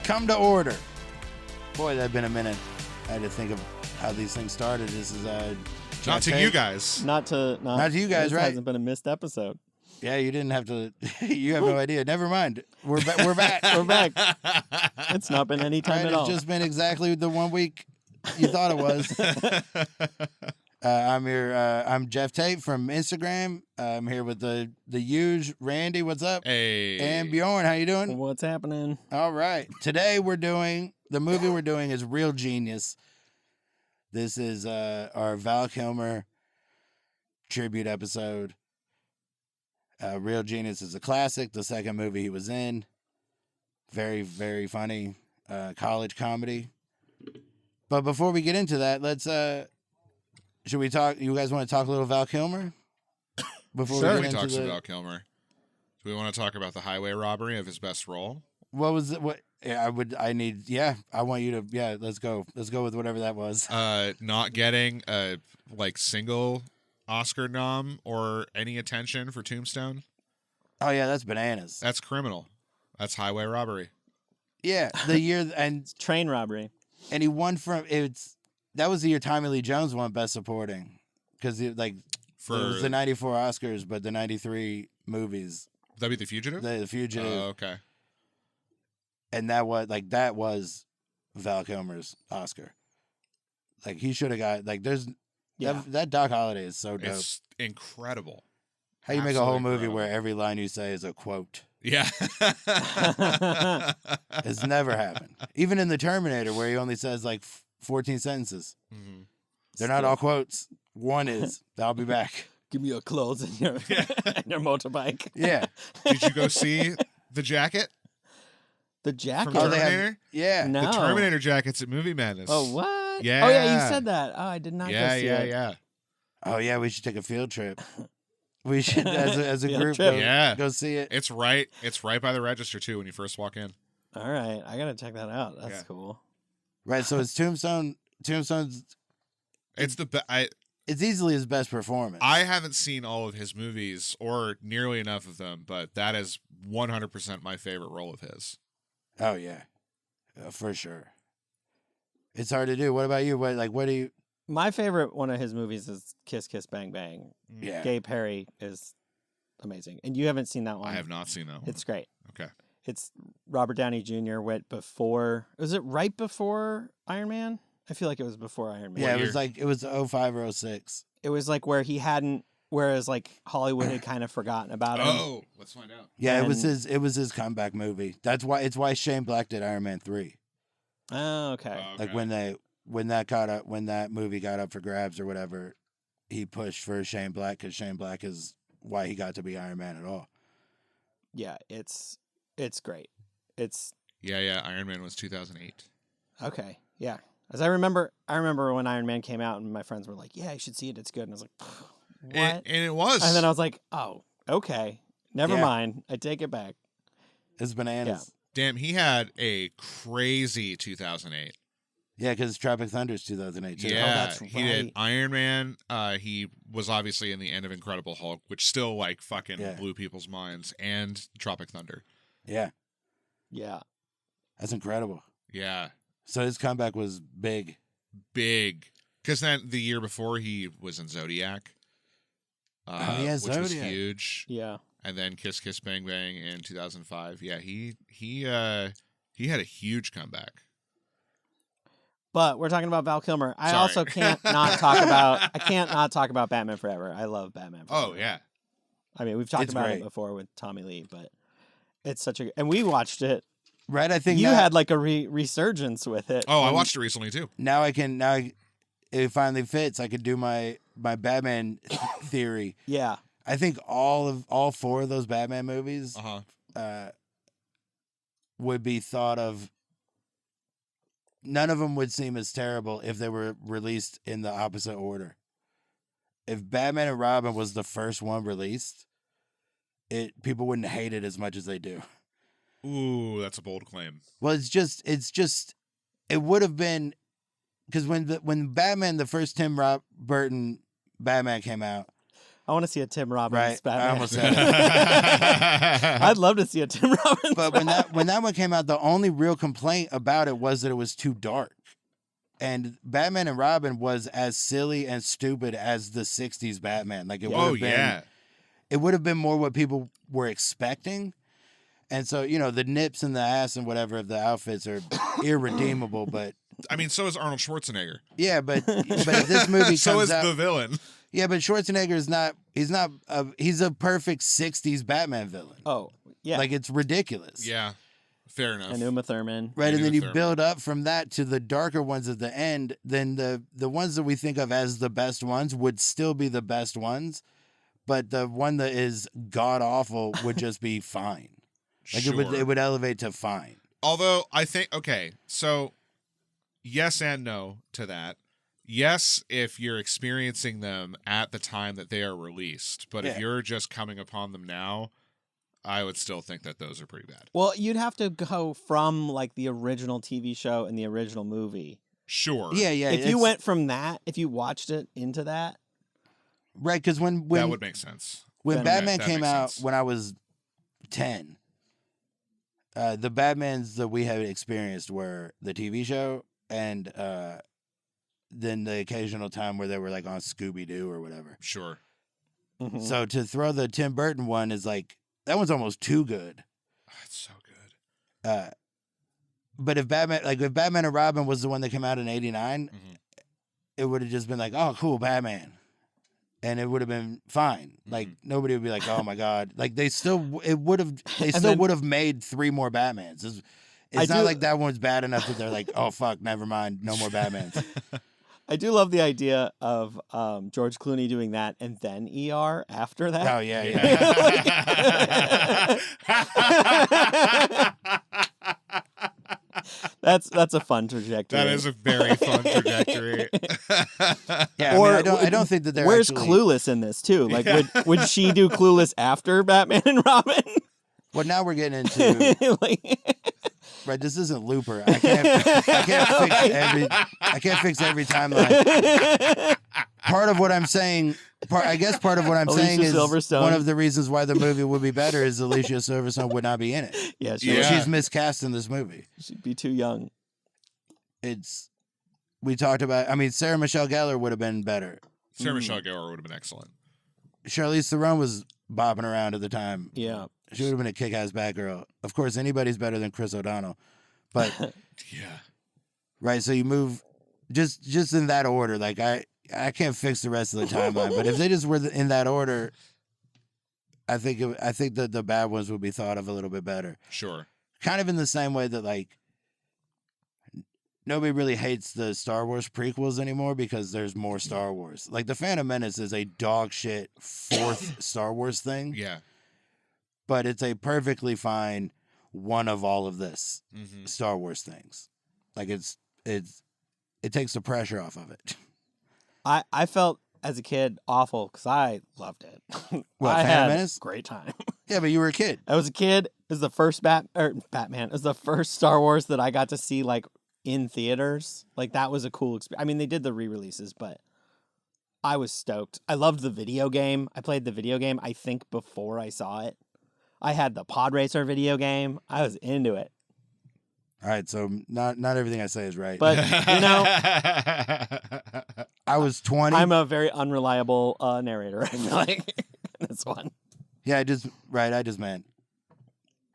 come to order. Boy, that's been a minute. I had to think of how these things started. This is not to you guys. Not to you guys, this right? Hasn't been a missed episode. Yeah, you didn't have to. You have no idea. Never mind. We're back. We're back. It's not been any time at all. It's just been exactly the 1 week you thought it was. I'm Geoff Tate from Instagram. I'm here with the huge Randy. What's up? Hey. And Bjorn, how you doing? What's happening? All right. Today the movie we're doing is Real Genius. This is our Val Kilmer tribute episode. Real Genius is a classic. The second movie he was in. Very, very funny college comedy. But before we get into that, let's should we talk? You guys want to talk a little Val Kilmer? Before Sure, we talk some Val Kilmer. Do we want to talk about the highway robbery of his best role? What was it? What? Yeah, I want you to. Yeah, let's go. Let's go with whatever that was. Not getting a single Oscar nom or any attention for Tombstone. Oh yeah, that's bananas. That's criminal. That's highway robbery. Yeah, the year and train robbery. And he won that was the year Tommy Lee Jones won Best Supporting, because it was the '94 Oscars, but the '93 movies. That'd be The Fugitive. The Fugitive. Oh, okay. And that was Val Kilmer's Oscar. He should have got that Doc Holliday is so dope. It's incredible. How you make a whole movie where every line you say is a quote? Yeah. It's never happened. Even in The Terminator, where he only says 14 sentences. Mm-hmm. They're not all quotes. One is, I'll be back. Give me your clothes and your motorbike. Yeah. Did you go see The Jacket? The Jacket? From Terminator? Yeah. No. The Terminator jacket's at Movie Madness. Oh, what? Yeah. Oh, yeah, you said that. Oh, I did not go see it. Yeah. Oh, yeah, we should take a field trip. We should, as a group, go see it. It's right by the register, too, when you first walk in. All right. I got to check that out. That's cool. Right, so it's Tombstone's... It's easily his best performance. I haven't seen all of his movies, or nearly enough of them, but that is 100% my favorite role of his. Oh, yeah. For sure. It's hard to do. What about you? What do you... My favorite one of his movies is Kiss Kiss Bang Bang. Yeah. Gay Perry is amazing. And you haven't seen that one. I have not seen that one. It's great. Okay. It's Robert Downey Jr. went before... Was it right before Iron Man? I feel like it was before Iron Man. Yeah, it was 05 or 06. It was where he hadn't... Whereas Hollywood had kind of forgotten about him. Oh, let's find out. Yeah, it was his comeback movie. It's why Shane Black did Iron Man 3. Oh, okay. When that movie got up for grabs or whatever, he pushed for Shane Black, because Shane Black is why he got to be Iron Man at all. Yeah, it's great. Yeah, Iron Man was 2008. Okay, yeah. As I remember when Iron Man came out and my friends were like, yeah, you should see it, it's good. And I was like, what? And it was. And then I was like, oh, okay. Never mind. I take it back. It's bananas. Yeah. Damn, he had a crazy 2008. Yeah, because Tropic Thunder's 2008 too. Yeah, that's right. He did Iron Man. He was obviously in the end of Incredible Hulk, which still fucking blew people's minds, and Tropic Thunder. Yeah. Yeah. That's incredible. Yeah. So his comeback was big. Big. Because then the year before he was in Zodiac. Which was huge. Yeah. And then Kiss Kiss Bang Bang in 2005. Yeah, he had a huge comeback. But we're talking about Val Kilmer. I also can't not talk about Batman Forever. I love Batman Forever. Oh, yeah. I mean, we've talked about it before with Tommy Lee, but it's and we watched it. Right, I think you had a resurgence with it. Oh, I watched it recently too. Now it finally fits. I could do my Batman theory. Yeah. I think all four of those Batman movies would be thought of. None of them would seem as terrible if they were released in the opposite order. If Batman and Robin was the first one released, people wouldn't hate it as much as they do. Ooh, that's a bold claim. Well, it would have been, because when Batman, the first Tim Burton Batman came out, I want to see a Tim Robbins Right. Batman. I almost said it. I'd love to see a Tim Robbins. But when that one came out, the only real complaint about it was that it was too dark. And Batman and Robin was as silly and stupid as the 60s Batman. Like it would have been it would have been more what people were expecting. And so, the nips and the ass and whatever of the outfits are irredeemable, but I mean, so is Arnold Schwarzenegger. yeah, but if this movie comes So is out, the villain. yeah, but Schwarzenegger is not. He's a perfect '60s Batman villain. Oh, yeah. Like it's ridiculous. Yeah, fair enough. and Uma Thurman. Right, and then you Thurman. build up from that to the darker ones at the end. Then the ones that we think of as the best ones would still be the best ones, but the one that is god awful would just be fine. Like Sure. it would elevate to fine. Although I think, okay, so yes and no to that. Yes, if you're experiencing them at the time that they are released, but if Yeah. you're just coming upon them now, I would still think that those are pretty bad. Well, you'd have to go from like the original TV show and the original movie. Sure. Yeah. If you went from that, if you watched it into that, right, because when that would make sense. when Then- Batman that came makes out sense. when I was 10, the Batmans that we had experienced were the TV show and then the occasional time where they were like on Scooby-Doo or whatever. Sure. mhm. So to throw the Tim Burton one is like, that one's almost too good. That's so good. But if Batman and Robin was the one that came out in '89, Mhm. it would have just been like, oh, cool, Batman. And it would have been fine. Like nobody would be like, "Oh my god!" Like they still would have made 3 more Batmans. It's not like that one's bad enough that they're like, "Oh fuck, never mind, no more Batmans." I do love the idea of George Clooney doing that and then ER after that. Oh yeah. That's a fun trajectory. That is a very fun trajectory. Yeah, Or I don't think that they're. Where's actually... Clueless in this too? Like, would she do Clueless after Batman and Robin? Well, now we're getting into Like- right. This isn't Looper. I can't fix every timeline. Part of what I'm saying, is Silverstone. one of the reasons why the movie would be better is Alicia Silverstone would not be in it. Yeah, She's miscast in this movie. she'd be too young. We talked about. I mean, Sarah Michelle Gellar would have been better. Sarah Michelle Gellar would have been excellent. Charlize Theron was bopping around at the time. Yeah. She would have been a kick-ass Batgirl. Of course, anybody's better than Chris O'Donnell, but Yeah. right. So you move just in that order. Like I can't fix the rest of the timeline, but if they just were in that order, I think that the bad ones would be thought of a little bit better. Sure. Kind of in the same way that like nobody really hates the Star Wars prequels anymore because there's more Star Wars. Like the Phantom Menace is a dog shit 4th Star Wars thing. Yeah. But it's a perfectly fine one of all of this Mm-hmm. Star Wars things. Like it takes the pressure off of it. I felt as a kid awful because I loved it. What, I Phantom had Menace? a great time. Yeah, but you were a kid. I was a kid. It was the first Batman. It was the first Star Wars that I got to see like in theaters. Like that was a cool experience. I mean, they did the re-releases, but I was stoked. I loved the video game. I played the video game, I think, before I saw it. I had the Pod Racer video game. I was into it. All right, so not everything I say is right. But, you know, I was 20. I'm a very unreliable narrator, I feel like, in this one. Yeah, I just meant.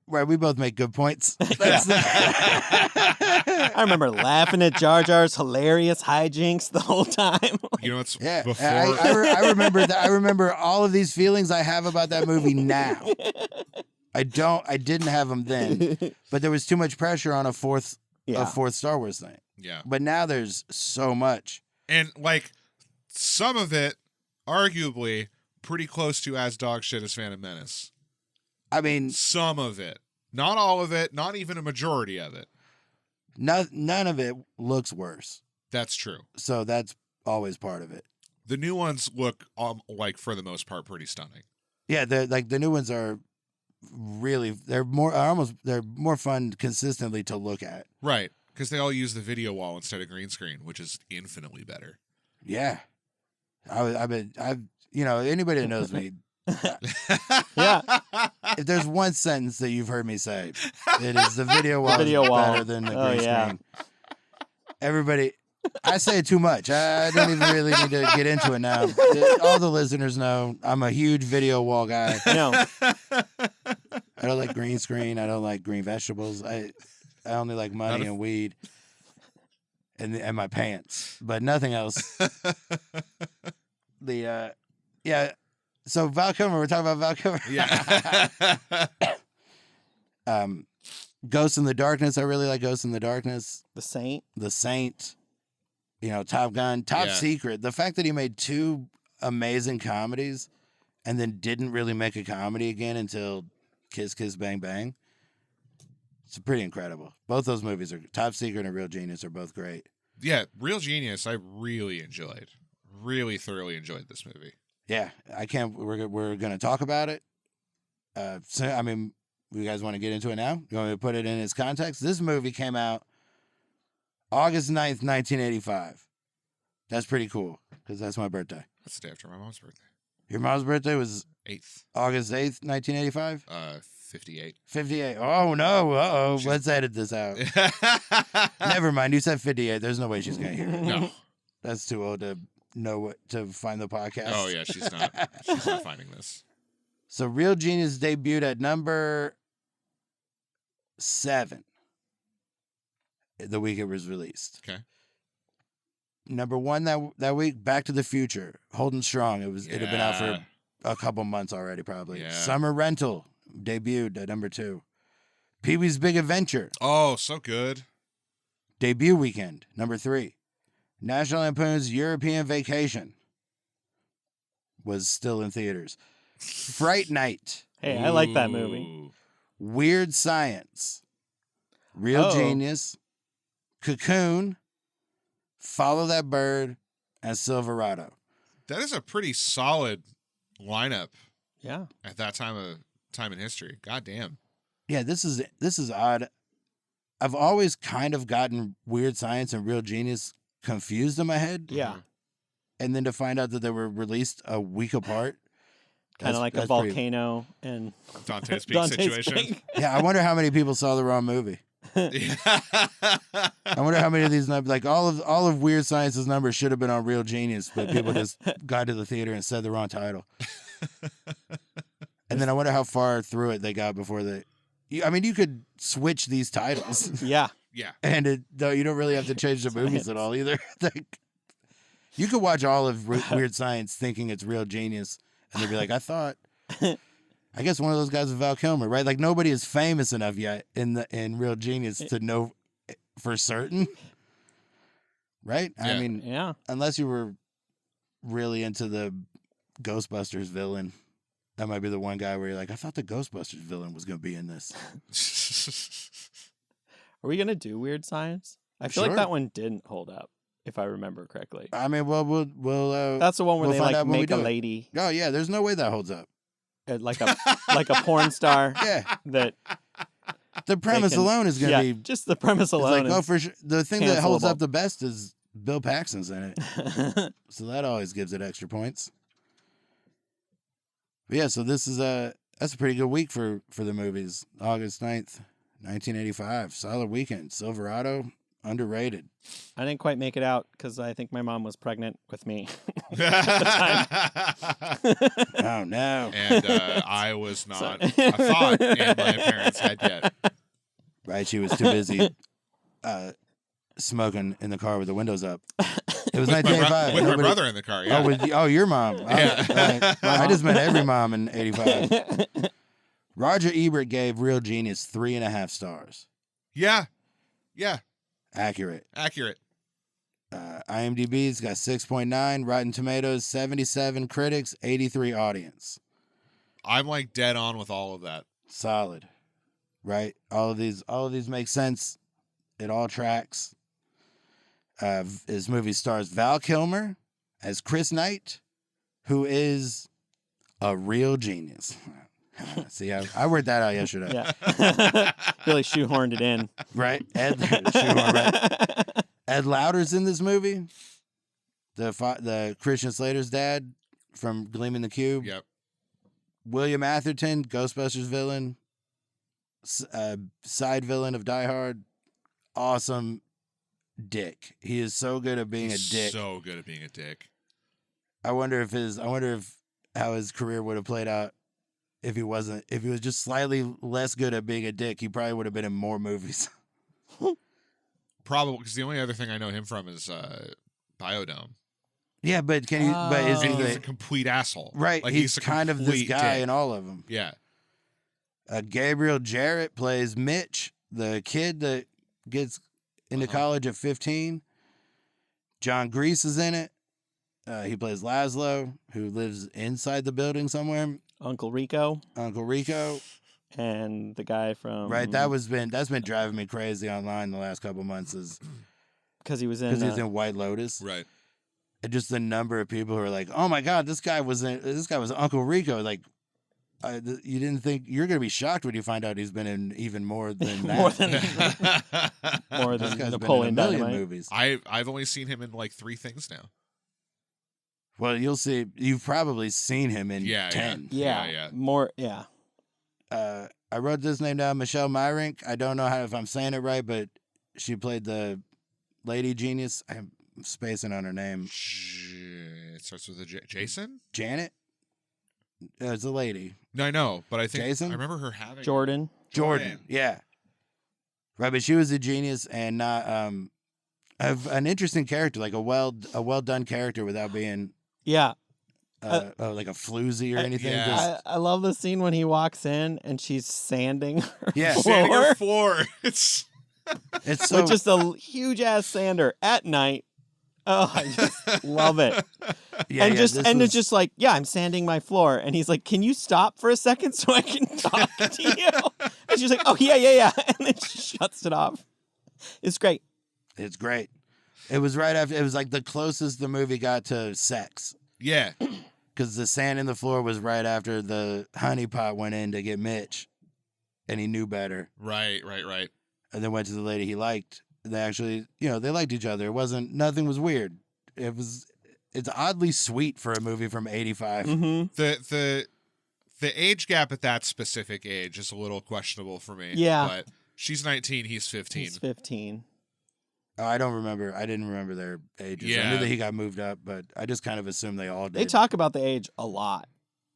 Right, we both make good points. I remember laughing at Jar Jar's hilarious hijinks the whole time. You know what's Yeah, before I remember that. I remember all of these feelings I have about that movie now. I didn't have them then, but there was too much pressure on a fourth Star Wars thing. Yeah. But now there's so much. And like some of it arguably pretty close to as dog shit as Phantom Menace. I mean, Some of it. Not all of it, not even a majority of it. none of it looks worse. That's true. So that's always part of it. The new ones look like for the most part pretty stunning. Yeah, the new ones are really they're more fun consistently to look at. Right. Because they all use the video wall instead of green screen, which is infinitely better. Yeah, anybody that knows me, Yeah. if there's one sentence that you've heard me say, it is the video wall video is wall. better than the Oh, green yeah. screen. Everybody, I say it too much. I don't even really need to get into it now. All the listeners know I'm a huge video wall guy. No. I don't like green screen. I don't like green vegetables. I only like money and weed and my pants, but nothing else. So Val Kilmer, we're talking about Val Kilmer. Yeah. Ghost in the Darkness. I really like Ghost in the Darkness. The Saint. The Saint. Top Gun. Top Secret. The fact that he made two amazing comedies and then didn't really make a comedy again until Kiss Kiss Bang Bang. It's pretty incredible. Both those movies are Top Secret and Real Genius are both great. Yeah, Real Genius I really enjoyed. Really thoroughly enjoyed this movie. Yeah, I can't. We're gonna talk about it. You guys want to get into it now? You want me to put it in its context? This movie came out August 9th, 1985. That's pretty cool because that's my birthday. That's the day after my mom's birthday. Your mom's birthday was 8th. August 8th, 1985. 58. 58. Oh no! Uh-oh. Let's edit this out. Never mind. You said 58. There's no way she's gonna hear it. No. That's too old to know to find the podcast. Oh yeah, she's not. She's not finding this. So Real Genius debuted at number 7 the week it was released. Okay. Number 1 that week, Back to the Future, holding strong. It had been out for a couple months already, probably. Yeah. Summer Rental debuted at number 2. Pee-wee's Big Adventure. Oh, so good. Debut weekend, number 3. National Lampoon's European Vacation was still in theaters. Fright Night. Hey, I like that movie. Ooh. Weird Science. Real Genius. Cocoon. Follow That Bird. And Silverado. That is a pretty solid lineup. Yeah. At that time in history. God damn. Yeah, this is odd. I've always kind of gotten Weird Science and Real Genius confused in my head. Yeah. And then to find out that they were released a week apart. Kind of like a volcano and Dante's Peak Dante's situation. Peak. Yeah, I wonder how many people saw the wrong movie. I wonder how many of these numbers, like all of Weird Science's numbers should have been on Real Genius, but people just got to the theater and said the wrong title. And then I wonder how far through it they got before you could switch these titles. Yeah. Yeah. And though you don't really have to change the movies at all either. You could watch all of Weird Science thinking it's Real Genius, and they'd be like, I guess one of those guys is Val Kilmer, right? Like nobody is famous enough yet in Real Genius to know for certain, right? Yeah. I mean, Yeah. unless you were really into the Ghostbusters villain, that might be the one guy where you're like, I thought the Ghostbusters villain was going to be in this. Are we gonna do Weird Science? I feel Sure. like that one didn't hold up, if I remember correctly. I mean, well, we'll That's the one where we'll they find like out when we make a do it. lady Oh yeah, there's no way that holds up. like a porn star. Yeah, That the premise can- alone is going to be. just the premise It's alone. like, for sure. The thing that holds cancelable. up the best is Bill Paxton's in it. So that always gives it extra points. But yeah, so that's a pretty good week for the movies. August 9th, 1985. Solid weekend. Silverado, underrated. I didn't quite make it out because I think my mom was pregnant with me. Oh, no. And I was not a thought in my parents' head yet. Right, she was too busy smoking in the car with the windows up. It was 1985. With my brother in the car, yeah. Oh, your mom. Yeah. I just met every mom in 85. Roger Ebert gave Real Genius 3.5 stars. Yeah. Yeah. Accurate. IMDb's got 6.9. Rotten Tomatoes, 77 critics, 83 audience. I'm like dead on with all of that. Solid. Right? All of these make sense. It all tracks. His movie stars Val Kilmer as Chris Knight, who is a real genius. See, I worked that out yesterday. Yeah. Really shoehorned it in. Right? Ed Lauder's in this movie. The Christian Slater's dad. from Gleaming the Cube. Yep. William Atherton, Ghostbusters villain, side villain of Die Hard. Awesome dick. He is so good at being a dick. So good at being a dick. I wonder if how his career would have played out if he was just slightly less good at being a dick. He probably would have been in more movies. Probably, because the only other thing I know him from is Biodome. Yeah, but is he And he's a complete asshole. right? Like, he's a kind of this complete guy dick. in all of them. Yeah. Gabriel Jarrett plays Mitch, the kid that gets into college at 15. John Grease is in it. He plays Laszlo, who lives inside the building somewhere. Uncle Rico Uncle Rico. and the guy from Right, that's been driving me crazy online the last couple months is because he was because in he's in White Lotus. Right. And just the number of people who are like, "Oh my God, this guy was Uncle Rico." Like, you didn't think you're gonna be shocked when you find out he's been in even more than that. more This than guy's Napoleon been in a million Dynamite. movies. I've only seen him in like 3 things now. Well, you'll see. You've probably seen him in Yeah, 10. Yeah. More. Yeah. I wrote this name down, Michelle Myrink. I don't know if I'm saying it right, but she played the lady genius. I'm spacing on her name. It starts with a Jason? Janet? It's a lady. No, I know, but I think Jason? I remember her having Jordan. Yeah. Right, but she was a genius and not an interesting character, like a well done character without being Yeah. like a floozy or anything. yeah. Just, I love the scene when he walks in and she's sanding her Yeah. Sanding her floor floor. It's it's so with just a huge ass sander at night. Oh, I just love it. yeah, and yeah, just this and was- it's just like, yeah, I'm sanding my floor, and he's like, "Can you stop for a second so I can talk to you?" And she's like, "Oh yeah," and then she shuts it off. It's great. It's great. It was right after. It was like the closest the movie got to sex. yeah. Because the sand in the floor was right after the honeypot went in to get Mitch, and he knew better, Right. and then went to the lady he liked. They actually, they liked each other. Nothing was weird. It's oddly sweet for a movie from '85. Mm-hmm. The age gap at that specific age is a little questionable for me. Yeah. But she's 19, he's 15. He's 15. Oh, I don't remember. I didn't remember their ages. I Yeah. knew that he got moved up, but I just kind of assumed they all did. They talk about the age a lot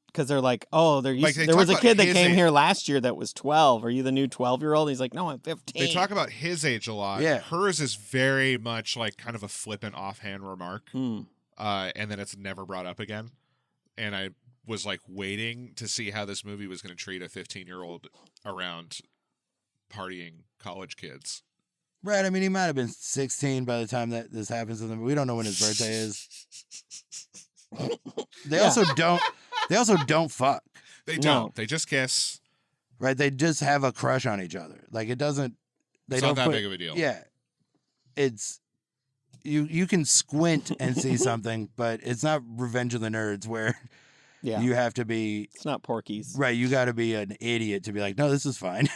because they're like, "Oh, there Like, they was talk a about kid that his came age. here last year that was 12. Are you the new 12-year-old?" He's like, "No, I'm 15." They talk about his age a lot. Yeah. Hers is very much like kind of a flippant offhand remark. Hmm. And then it's never brought up again. And I was like waiting to see how this movie was going to treat a 15-year-old around partying college kids. Right. I mean, he might have been 16 by the time that this happens to them. We don't know when his birthday is. They Yeah. also don't. They also don't fuck. They No. don't. They just kiss. Right. They just have a crush on each other. Like it doesn't. They It's don't not that put, big of a deal. Yeah. It's you can squint and see something, but it's not Revenge of the Nerds where Yeah. you have to be It's not Porky's. right. You got to be an idiot to be like, no, this is fine.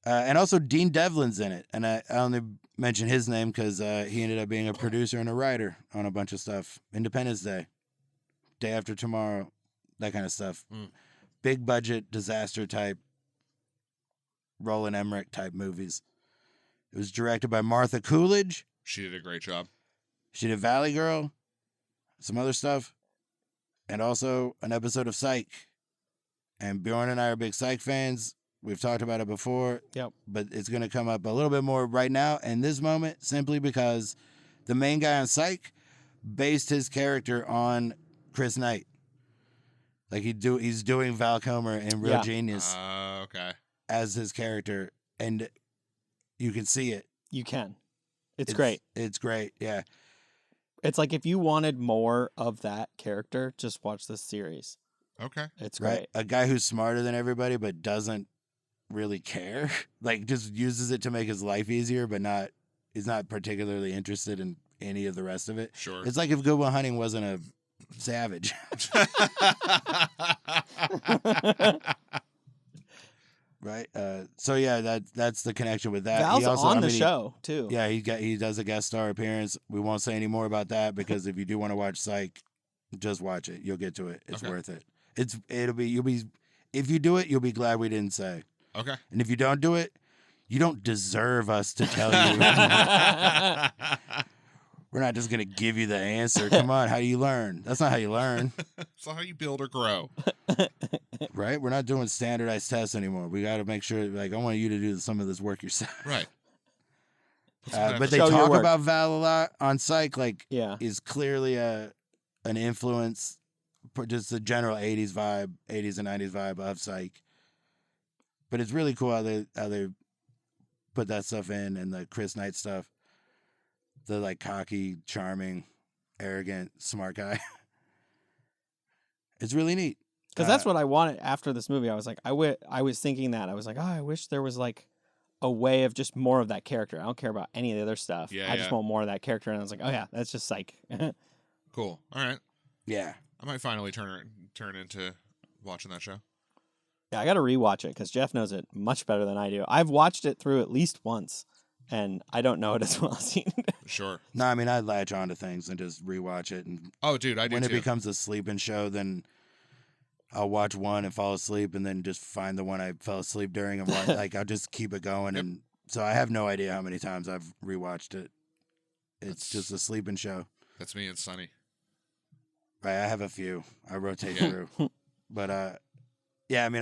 And also Dean Devlin's in it, and I only mention his name because he ended up being a producer and a writer on a bunch of stuff. Independence Day, Day After Tomorrow, that kind of stuff. Mm. Big budget disaster type, Roland Emmerich type movies. It was directed by Martha Coolidge. She did a great job. She did Valley Girl, some other stuff, and also an episode of Psych. And Bjorn and I are big Psych fans. We've talked about it before. Yep. But it's going to come up a little bit more right now in this moment simply because the main guy on Psych based his character on Chris Knight. Like he's doing Val Kilmer in Real Yeah. Genius Okay. as his character, and you can see it. You can. It's great. It's great. Yeah. It's like if you wanted more of that character, just watch this series. Okay. It's Right. great. A guy who's smarter than everybody but doesn't really care. Like just uses it to make his life easier, but is not particularly interested in any of the rest of it. Sure. It's like if Good Will Hunting wasn't a savage. Right. So yeah, that's the connection with that. Val's He also, on the show too. Yeah, he does a guest star appearance. We won't say any more about that because if you do want to watch Psych, Just watch it. You'll get to it. It's Okay. worth it. If you do it, you'll be glad we didn't say. Okay. And if you don't do it, you don't deserve us to tell you. We're not just going to give you the answer. Come on, how do you learn? That's not how you learn, That's not how you build or grow. right? We're not doing standardized tests anymore. We got to make sure, like, I want you to do some of this work yourself. Right. Put some But effort- they Show your talk work. about Val a lot on Psych, like, Yeah. is clearly an influence, just the general 80s vibe, 80s and 90s vibe of Psych. But it's really cool how they put that stuff in, and the Chris Knight stuff. The like cocky, charming, arrogant, smart guy. It's really neat. Because that's what I wanted after this movie. I was like, I was thinking that. I was like, oh, I wish there was like a way of just more of that character. I don't care about any of the other stuff. Yeah, I just yeah. want more of that character. And I was like, oh yeah, that's just Psych. Cool. All right. Yeah. I might finally turn into watching that show. Yeah, I got to rewatch it because Jeff knows it much better than I do. I've watched it through at least once, and I don't know it as well as he. Sure. No, I mean, I latch on to things and just rewatch it. And Oh, dude, I do when it too. becomes a sleeping show, then I'll watch one and fall asleep, and then just find the one I fell asleep during, and watch, like I'll just keep it going. Yep. And so I have no idea how many times I've rewatched it. It's That's- just a sleeping show. That's me and Sonny. Right, I have a few. I rotate Yeah. through, but yeah. I mean,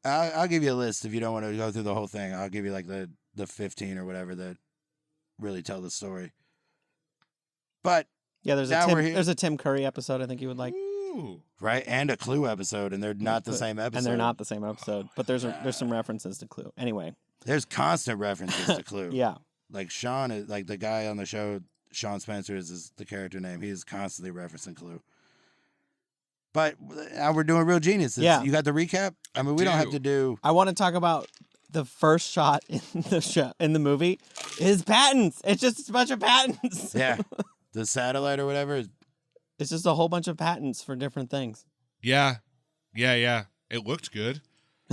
I'll give you a list if you don't want to go through the whole thing. I'll give you like the 15 or whatever that really tell the story. But Yeah, there's Now we're here. there's a Tim Curry episode I think you would like, Ooh. right, and a Clue episode, and they're not the same episode. and they're not the same episode, but there's some references to Clue. Anyway, There's constant references to Clue. yeah, Like Sean is like the guy on the show. Sean Spencer is the character name. He is constantly referencing Clue. But now we're doing Real Genius. Yeah. You got the recap? I mean, we don't have to do. I want to talk about the first shot in the show in the movie is patents. It's just a bunch of patents. Yeah. The satellite or whatever. It's just a whole bunch of patents for different things. Yeah. Yeah. It looked good.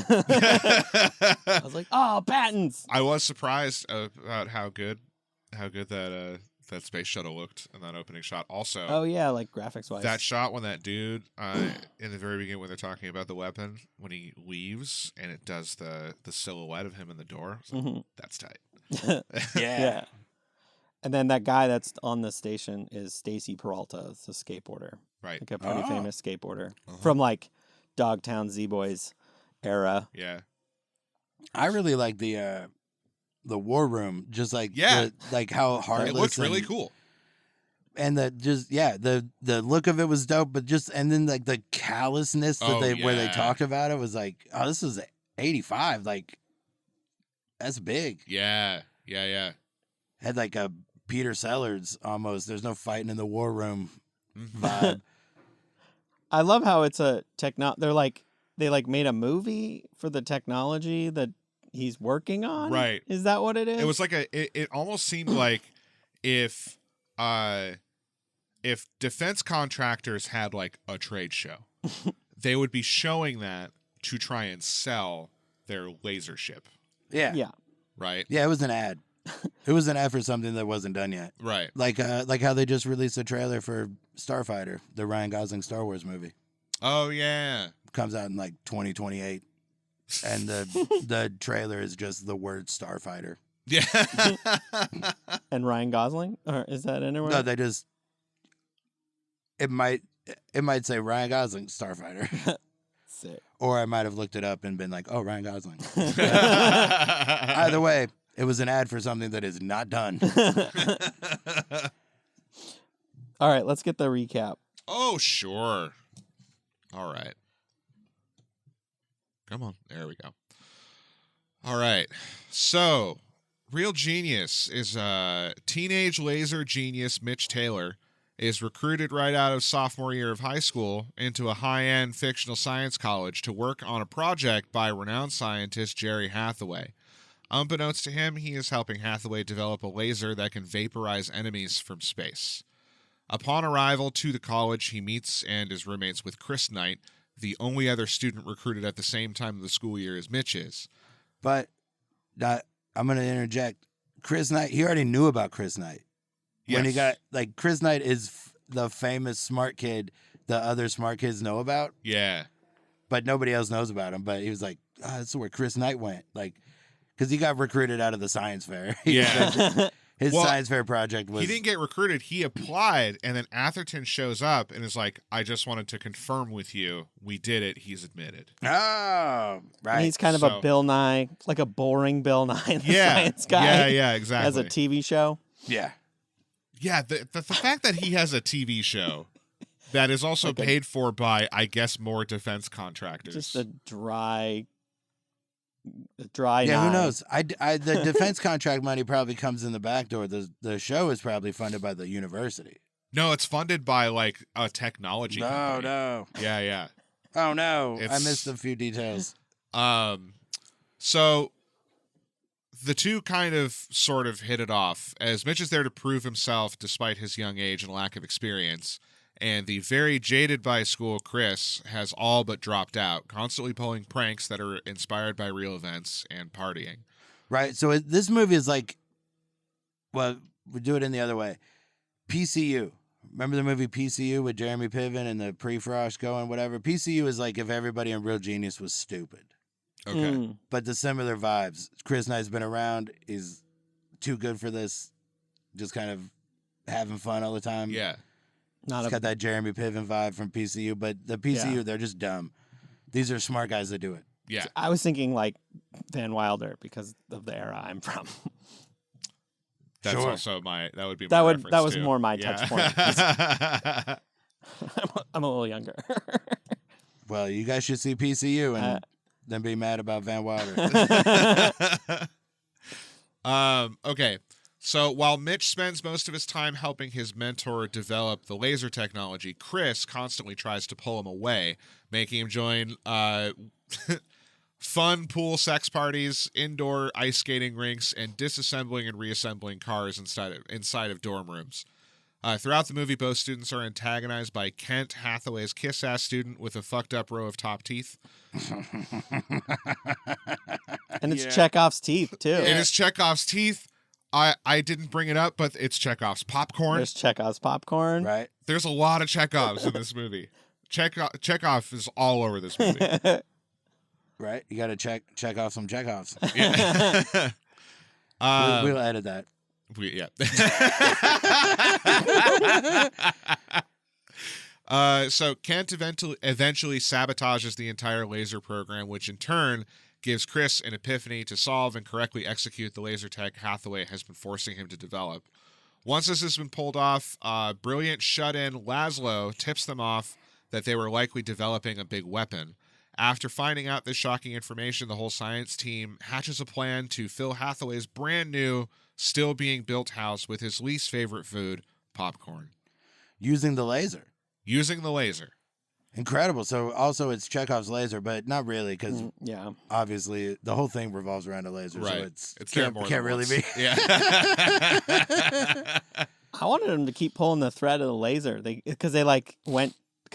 I was like, oh, patents. I was surprised about how good that space shuttle looked in that opening shot. Also, Oh yeah, like graphics wise. that shot when that dude in the very beginning when they're talking about the weapon, when he leaves and it does the silhouette of him in the door, I was like, Mhm. that's tight. Yeah. And then that guy that's on the station is Stacy Peralta. It's a skateboarder, Right. like a pretty Oh. famous skateboarder Uh-huh. from like Dogtown Z-Boys era. Yeah. I really like the war room, just like Yeah. like how heartless It looked really and- cool. and the look of it was dope, but just and then like the callousness that Oh, where they yeah. talked about it was like, oh, this was 85, like that's big. Yeah. Had like a Peter Sellers almost. There's no fighting in the war room Mhm. vibe. I love how it's a they made a movie for the technology that he's working on. Right. Is that what it is? It was like it almost seemed like if defense contractors had like a trade show, they would be showing that to try and sell their laser ship, Yeah. Yeah. right? Yeah, it was an ad. It was an ad for something that wasn't done yet. Right. Like how they just released a trailer for Starfighter, the Ryan Gosling Star Wars movie. Oh yeah. Comes out in like 2028. And the trailer is just the word Starfighter. Yeah. And Ryan Gosling? Or is that anywhere? No, they just it might say Ryan Gosling Starfighter. Sick. Or I might have looked it up and been like, oh, Ryan Gosling. Either way, it was an ad for something that is not done. All right, let's get the recap. Oh, sure. All right. Come on. There we go. All right. So, Real Genius is teenage laser genius Mitch Taylor is recruited right out of sophomore year of high school into a high-end fictional science college to work on a project by renowned scientist Jerry Hathaway. Unbeknownst to him, he is helping Hathaway develop a laser that can vaporize enemies from space. Upon arrival to the college, he meets and is roommates with Chris Knight, the only other student recruited at the same time of the school year as Mitch is. But I'm going to interject. Chris Knight, he already knew about Chris Knight. When he Yes. got, like, Chris Knight is the famous smart kid the other smart kids know about, Yeah. but nobody else knows about him. But he was like, that's where Chris Knight went. Like, because he got recruited out of the science fair. Yeah. His Well, science fair project was... He didn't get recruited. He applied, and then Atherton shows up and is like, I just wanted to confirm with you. We did it. He's admitted. Oh, right. And he's kind of a Bill Nye, like a boring Bill Nye, the science guy. Yeah, exactly. Has a TV show. Yeah. Yeah, the fact that he has a TV show that is also Like paid for by, I guess, more defense contractors. Just a dry Yeah, Nye. who knows? The defense contract money probably comes in the back door. The show is probably funded by the university. No, it's funded by, like, a technology company. No. Yeah. Oh, no. I It's- missed a few details. So the two kind of sort of hit it off, as Mitch is there to prove himself despite his young age and lack of experience, and the very jaded by school Chris has all but dropped out, constantly pulling pranks that are inspired by real events and partying. Right. So this movie is like, well, we do it in the other way. PCU. Remember the movie PCU with Jeremy Piven and the pre-frost going, whatever? PCU is like if everybody in Real Genius was stupid. Okay. But the similar vibes. Chris Knight's been around. He's too good for this. Just kind of having fun all the time. Yeah. It's got that Jeremy Piven vibe from PCU, but the PCU, they're just dumb. These are smart guys that do it. Yeah. I was thinking like Van Wilder because of the era I'm from. That's Sure. also that would be That my would reference that was too. more my touch point. Yeah. I'm a little younger. Well, you guys should see PCU and then be mad about Van Wilder. Okay. So while Mitch spends most of his time helping his mentor develop the laser technology, Chris constantly tries to pull him away, making him join fun pool sex parties, indoor ice skating rinks, and disassembling and reassembling cars inside of dorm rooms. Throughout the movie, both students are antagonized by Kent Hathaway's kiss-ass student with a fucked-up row of top teeth. And it's Chekhov's teeth, too. It is Chekhov's teeth. I didn't bring it up, but it's Chekhov's popcorn. There's Chekhov's popcorn. Right? There's a lot of Chekhovs in this movie. Chekhov is all over this movie. Right? You got to check off some Chekhovs. Yeah. We'll edit that. So Kent eventually sabotages the entire laser program, which in turn gives Chris an epiphany to solve and correctly execute the laser tech Hathaway has been forcing him to develop. Once this has been pulled off, brilliant shut-in Laszlo tips them off that they were likely developing a big weapon. After finding out this shocking information, the whole science team hatches a plan to fill Hathaway's brand new, still being built house with his least favorite food, popcorn. Using the laser. Incredible. So also it's Chekhov's laser, but not really because Yeah. obviously the whole thing revolves around a laser. Right. So It's there more can't than really once. be. Yeah. I wanted them to keep pulling the thread of the laser. Because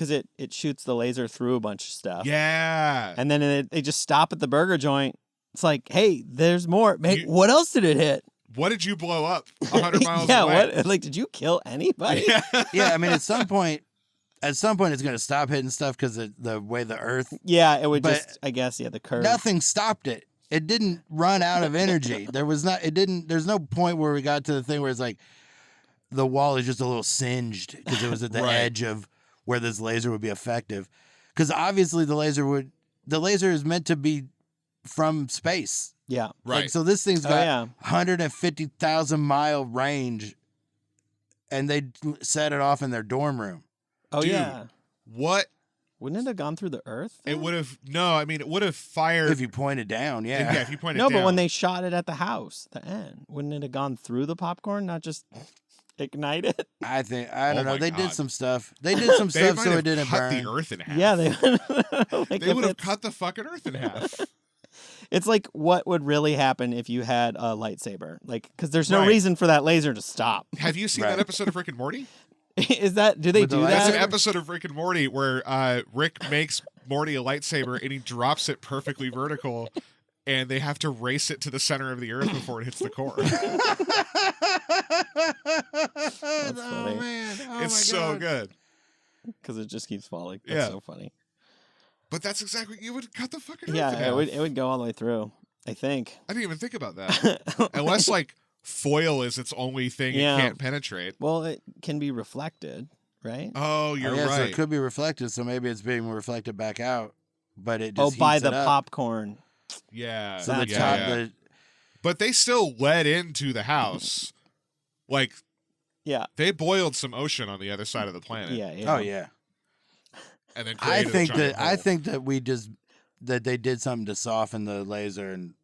it shoots the laser through a bunch of stuff. Yeah. And then they just stop at the burger joint. It's like, hey, there's more. Hey, what else did it hit? What did you blow up 100 miles yeah, away? what? Like, did you kill anybody? Yeah, I mean, at some point it's going to stop hitting stuff because of the way the Earth. Yeah, it would But just, I guess, the curve. Nothing stopped it. It didn't run out of energy. There's no point where we got to the thing where it's like the wall is just a little singed because it was at the Right. edge of where this laser would be effective. Because obviously the laser is meant to be from space. Yeah. Right. Like, so this thing's got yeah. 150,000 mile range, and they set it off in their dorm room. Oh, Dude. yeah. What? Wouldn't it have gone through the Earth? It would have. No, I mean, it would have fired. If you pointed down, Yeah, yeah. if you pointed No, down. but when they shot it at the house, the end, wouldn't it have gone through the popcorn, not just ignite it? I don't Oh know. my They God. did some stuff. They did some They stuff might so have it didn't cut burn. the Earth in half. Yeah, they They would have cut the fucking Earth in half. It's like what would really happen if you had a lightsaber, like because there's no Right. reason for that laser to stop. Have you seen Right. that episode of Rick and Morty? Is that? Do they With the do That's that? an episode of Rick and Morty where Rick makes Morty a lightsaber and he drops it perfectly vertical, and they have to race it to the center of the Earth before it hits the core. That's oh funny. man, oh It's my so God. good. Because it just keeps falling. That's Yeah. so funny. But that's exactly you would cut the fucking roof in Yeah, half. it would go all the way through. I think. I didn't even think about that. Unless like foil is its only thing Yeah. it can't penetrate. Well, it can be reflected, right? Oh, you're yeah, so right. it could be reflected, so maybe it's being reflected back out, but it just by heats the it up. popcorn. Yeah. So the That's top, right. the But they still led into the house. Like Yeah. they boiled some ocean on the other side of the planet. Yeah. oh yeah. And then I created a think giant that I hole. think that they did something to soften the laser, and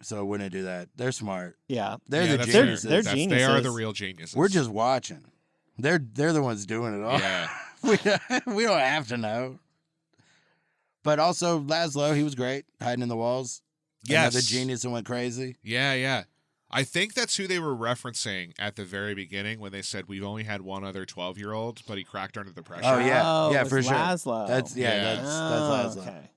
so it wouldn't do that. They're smart. Yeah. They're Yeah, the that's geniuses. They're They are the geniuses. real geniuses. We're just watching. They're the ones doing it all. Yeah. we don't have to know. But also Laszlo, he was great, hiding in the walls. Yes. Another genius that went crazy. Yeah. I think that's who they were referencing at the very beginning when they said we've only had one other 12-year-old, but he cracked under the pressure. Oh, yeah. it Yeah, was for sure. Laszlo. That's Yeah. that's Laszlo. Okay.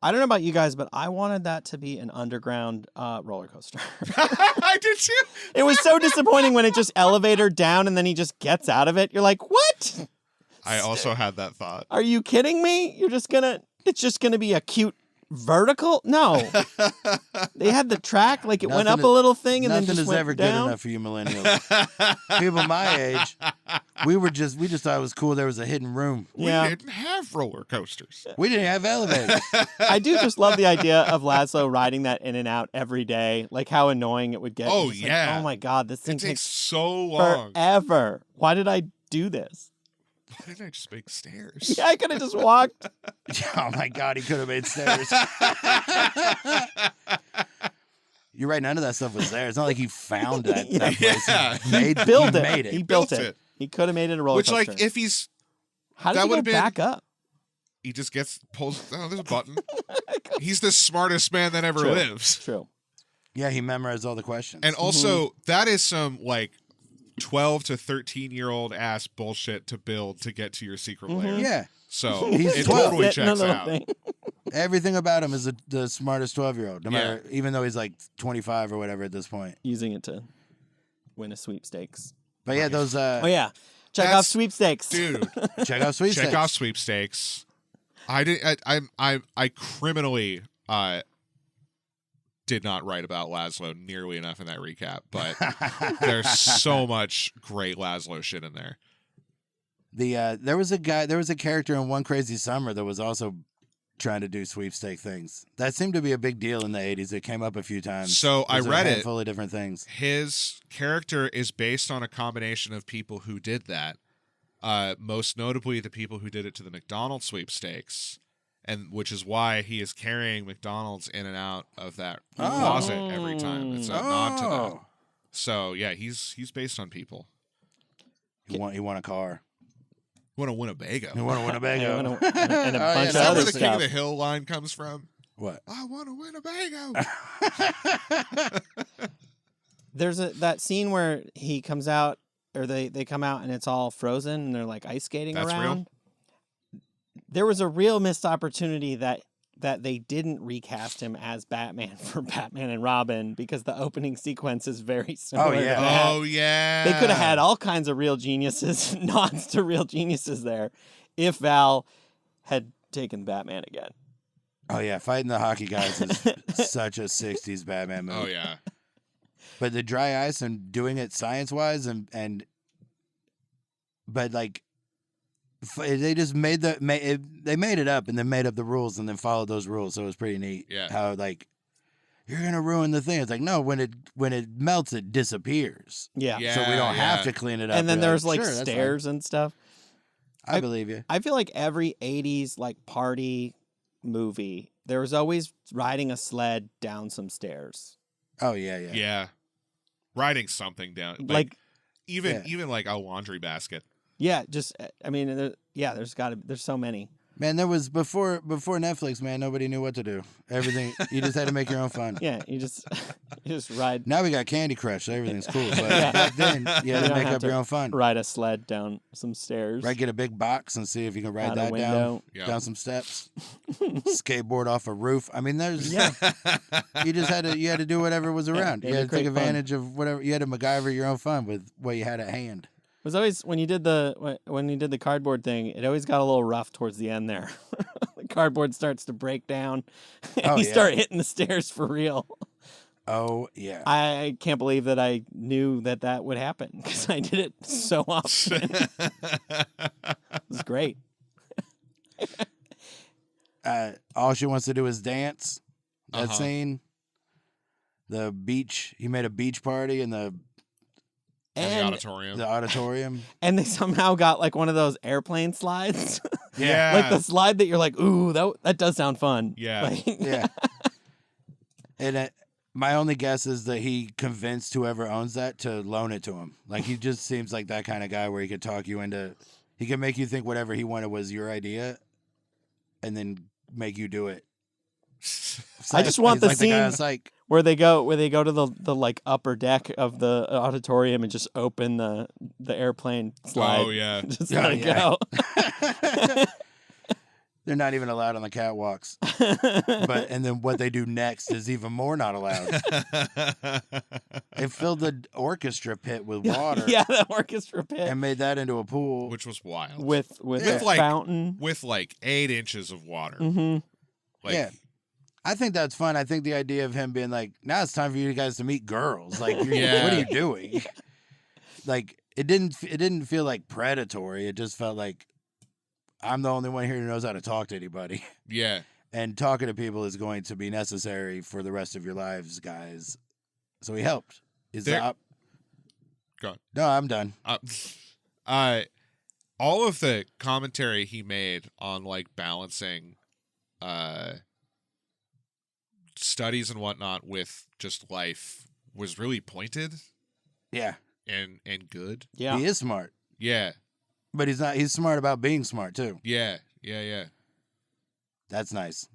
I don't know about you guys, but I wanted that to be an underground roller coaster. I did too. It was so disappointing when it just elevator down and then he just gets out of it. You're like, what? I also had that thought. Are you kidding me? It's just gonna be a cute vertical? No. They had the track, like it went Nothing up a little thing and then Nothing just is went ever down. good enough for you millennials. People my age, we just thought it was cool there was a hidden room. We Yeah. didn't have roller coasters. We didn't have elevators. I do just love the idea of Laszlo riding that in and out every day. Like how annoying it would get. Oh, It's just like, yeah. oh my God, this thing It takes takes so long. forever. Why did I do this? Why didn't I just make stairs? Yeah, I could have just walked. Oh my God, he could have made stairs. You're right. None of that stuff was there. It's not like he found that place. Yeah. He made, Built he it. made it. He built Built it. it. He could have made it a roller Which, coaster. like, if he's, How did that he go would've been- back up? he just pulls, oh, there's a button. He's the smartest man that ever True. lives. True. Yeah, he memorized all the questions. And also, that is some, like, 12 to 13-year-old ass bullshit to build to get to your secret lair. yeah, So He's it 12. totally Sit in a checks little out. thing. everything about him is the smartest 12-year-old. No Yeah. matter, even though he's like 25 or whatever at this point. Using it to win a sweepstakes. But yeah, those Oh yeah. Check That's- off sweepstakes. Dude, check out sweepstakes. check off sweepstakes. I criminally did not write about Laszlo nearly enough in that recap, but there's so much great Laszlo shit in there. There was a character in One Crazy Summer that was also trying to do sweepstake things. That seemed to be a big deal in the 80s. It came up a few times. So I There's a read it. handful of different things. His character is based on a combination of people who did that. Most notably, the people who did it to the McDonald's sweepstakes, and which is why he is carrying McDonald's in and out of that closet every time. It's a nod to that. Oh. So yeah, he's based on people. He won a car. What a Winnebago. He won a Winnebago. And a Oh, bunch yeah, of Is that that's other where the King stuff. of the Hill line comes from? What? I want a Winnebago. There's that scene where he comes out, or they come out and it's all frozen and they're like ice skating That's real? around. There was a real missed opportunity that they didn't recast him as Batman for Batman and Robin because the opening sequence is very similar. yeah. To that. Oh yeah. They could have had all kinds of real geniuses, nods to real geniuses there, if Val had taken Batman again. Oh yeah, fighting the hockey guys is such a 60s Batman movie. Oh yeah. But the dry ice and doing it science-wise but like they just made they made it up and then made up the rules and then followed those rules, so it was pretty neat. Yeah. How like you're gonna ruin the thing. It's like no, when it melts, it disappears. Yeah. Yeah. So we don't have to clean it up. And then We're there's like "Sure, that's fine." stairs and stuff. I believe you. I feel like every 80s like party movie, there was always riding a sled down some stairs. Oh yeah, yeah. Yeah. Riding something down. Like even like a laundry basket. yeah, just I mean there's so many. Man, there was before Netflix, man, nobody knew what to do. Everything you just had to make your own fun. Yeah, you just ride Now we got Candy Crush, so everything's cool. But Yeah. back then, you had You to don't make have up to your own fun. ride a sled down some stairs. Right, get a big box and see if you can ride Out a that down window. Yeah. down some steps. Skateboard off a roof. I mean, there's Yeah. you just had to do whatever was around. Yeah, You had to take great fun. advantage of whatever. You had to MacGyver your own fun with what you had at hand. was always when you did the cardboard thing, it always got a little rough towards the end there. The cardboard starts to break down, and you start hitting the stairs for real. Oh yeah. I can't believe that I knew that would happen because I did it so often. It was great. All she wants to do is dance. That Uh-huh. scene. The beach. He made a beach party in the auditorium. And they somehow got like one of those airplane slides. Yeah. Like the slide that you're like, ooh, that does sound fun. Yeah. Like, Yeah. And my only guess is that he convinced whoever owns that to loan it to him. Like, he just seems like that kind of guy where he could talk you into... He could make you think whatever he wanted was your idea and then make you do it. I just want the He's like guy scene like, where they go to the like upper deck of the auditorium and just open the airplane slide. Oh yeah. Just Oh, let it yeah. go. they're not even allowed on the catwalks. And then what they do next is even more not allowed. They filled the orchestra pit with water. Yeah, the orchestra pit. And made that into a pool. Which was wild. With With a like- fountain. With like 8 inches of water. Mm-hmm. Like, Yeah. I think that's fun. I think the idea of him being like, now it's time for you guys to meet girls. Like, Yeah. what are you doing? Like, it didn't feel like predatory. It just felt like I'm the only one here who knows how to talk to anybody. Yeah. And talking to people is going to be necessary for the rest of your lives, guys. So he helped. Go on. No, I'm done. All of the commentary he made on like balancing studies and whatnot with just life was really pointed Yeah. and good. Yeah. He is smart. Yeah. But he's not. He's smart about being smart, too. Yeah. Yeah. Yeah. That's nice.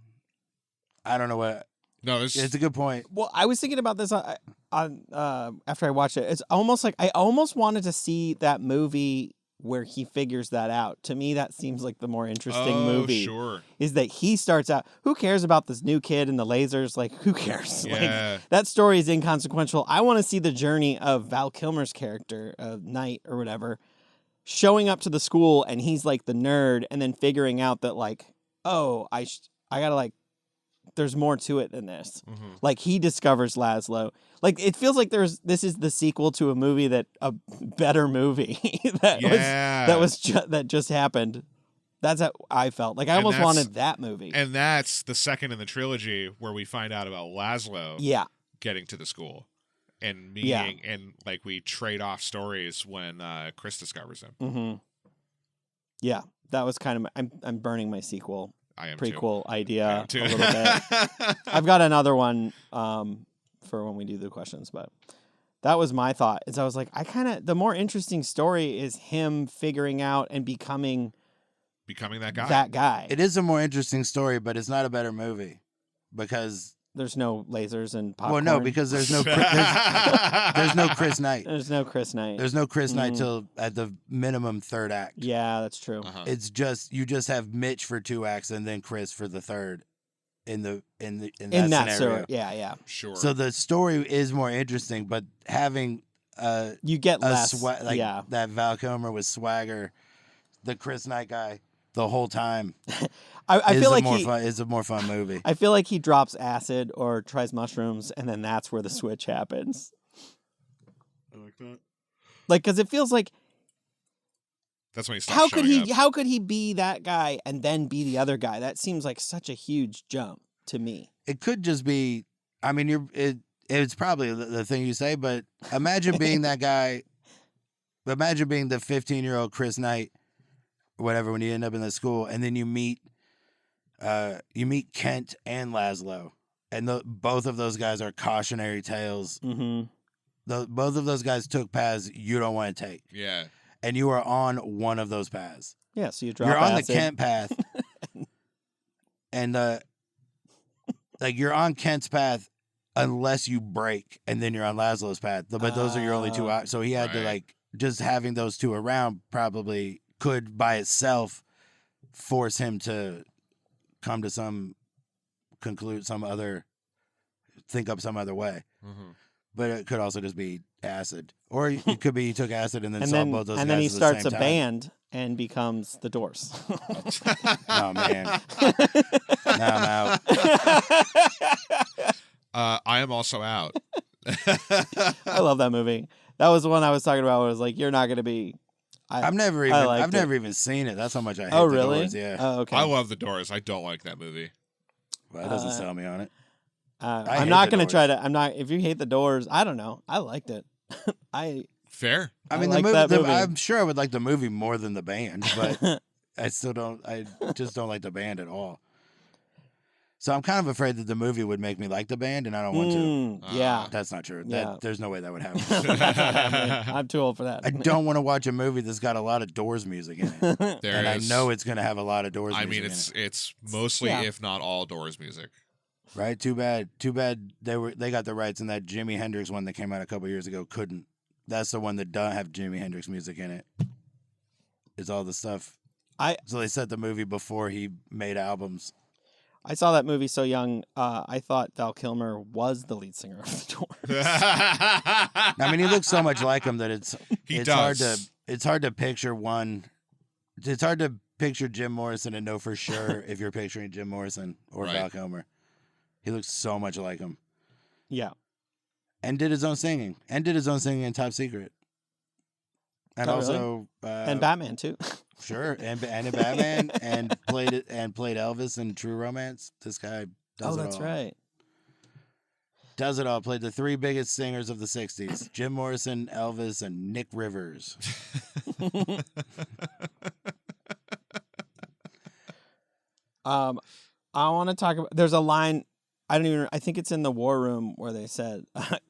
I don't know what. No, this It's a good point. Well, I was thinking about this after I watched it. It's almost like I almost wanted to see that movie where he figures that out. To me, that seems like the more interesting movie. Sure. Is that he starts out, who cares about this new kid and the lasers? Like, who cares? Yeah. Like, that story is inconsequential. I want to see the journey of Val Kilmer's character, Knight or whatever, showing up to the school and he's like the nerd and then figuring out that like, oh, I gotta like, there's more to it than this. Mm-hmm. Like he discovers Laszlo. Like it feels like this is the sequel to a better movie that just happened. That's how I felt. Like I And almost wanted that movie. And that's the second in the trilogy where we find out about Laszlo Yeah. getting to the school and meeting and like we trade off stories when Chris discovers him. Mm-hmm. Yeah, that was kind of I'm burning my sequel I am prequel I idea am a too. little bit. I've got another one for when we do the questions, but that was my thought. Is I was like, the more interesting story is him figuring out and becoming that guy. It is a more interesting story, but it's not a better movie because there's no lasers and popcorn. well, no, because there's no there's no Chris Knight. There's no Chris Knight. There's no Chris Knight till at the minimum third act. Yeah, that's true. Uh-huh. It's just you just have Mitch for 2 acts and then Chris for the third in that scenario. Scenario. Yeah. Sure. So the story is more interesting, but having You get less. that Val Kilmer with swagger, the Chris Knight guy, the whole time. I feel like it's a more fun movie. I feel like he drops acid or tries mushrooms, and then that's where the switch happens. I like that. Like, because it feels like That's when he starts showing up. how could he be that guy and then be the other guy? That seems like such a huge jump to me. It could just be. I mean, it's probably the thing you say, but imagine being that guy. Imagine being the 15-year-old Chris Knight, or whatever, when you end up in the school, and then you meet Kent and Laszlo, and both of those guys are cautionary tales. Mm-hmm. Both of those guys took paths you don't want to take, Yeah. and you are on one of those paths. Yeah, so you drop You're on acid. the Kent path, and like you're on Kent's path unless you break, and then you're on Laszlo's path. But those are your only 2 options. So he had to Right. just having those 2 around probably could by itself force him to come to think up some other way. Mm-hmm. But it could also just be acid. Or it could be he took acid and then saw both those guys and then he at the starts same a time. band and becomes the Doors. Oh, man. Now I'm out. I am also out. I love that movie. That was the one I was talking about. Where I was like, "You're not going to be." I've never even seen it. That's how much I hate Oh, the really? Doors. Yeah. Oh, okay. I love the Doors. I don't like that movie. Well, that doesn't sell me on it. I'm hate not the going to Doors. try to. I'm not. If you hate the Doors, I don't know. I liked it. Fair. I mean, like the that movie. movie. I'm sure I would like the movie more than the band, but I still don't. I just don't like the band at all. So I'm kind of afraid that the movie would make me like the band, and I don't want to. Yeah. That's not true. Yeah. There's no way that would happen. I'm too old for that. I don't want to watch a movie that's got a lot of Doors music in it, There and is. I know it's going to have a lot of Doors. I music mean, in it. it's mostly, Yeah. if not all, Doors music. Right? Too bad. They got the rights, and that Jimi Hendrix one that came out a couple years ago couldn't. That's the one that doesn't have Jimi Hendrix music in it. It's all the stuff. So they set the movie before he made albums. I saw that movie so young. I thought Val Kilmer was the lead singer of the Doors. I mean, he looks so much like him that it's does. hard to picture one. It's hard to picture Jim Morrison and know for sure if you're picturing Jim Morrison or Right. Val Kilmer. He looks so much like him. Yeah. And did his own singing. And did his own singing in Top Secret. And Oh, also And Batman too. sure, and in Batman and played Elvis in True Romance. This guy does it all. That's right. Does it all. Played the three biggest singers of the 60s. Jim Morrison, Elvis, and Nick Rivers. I want to talk about. There's a line. I think it's in the War Room where they said,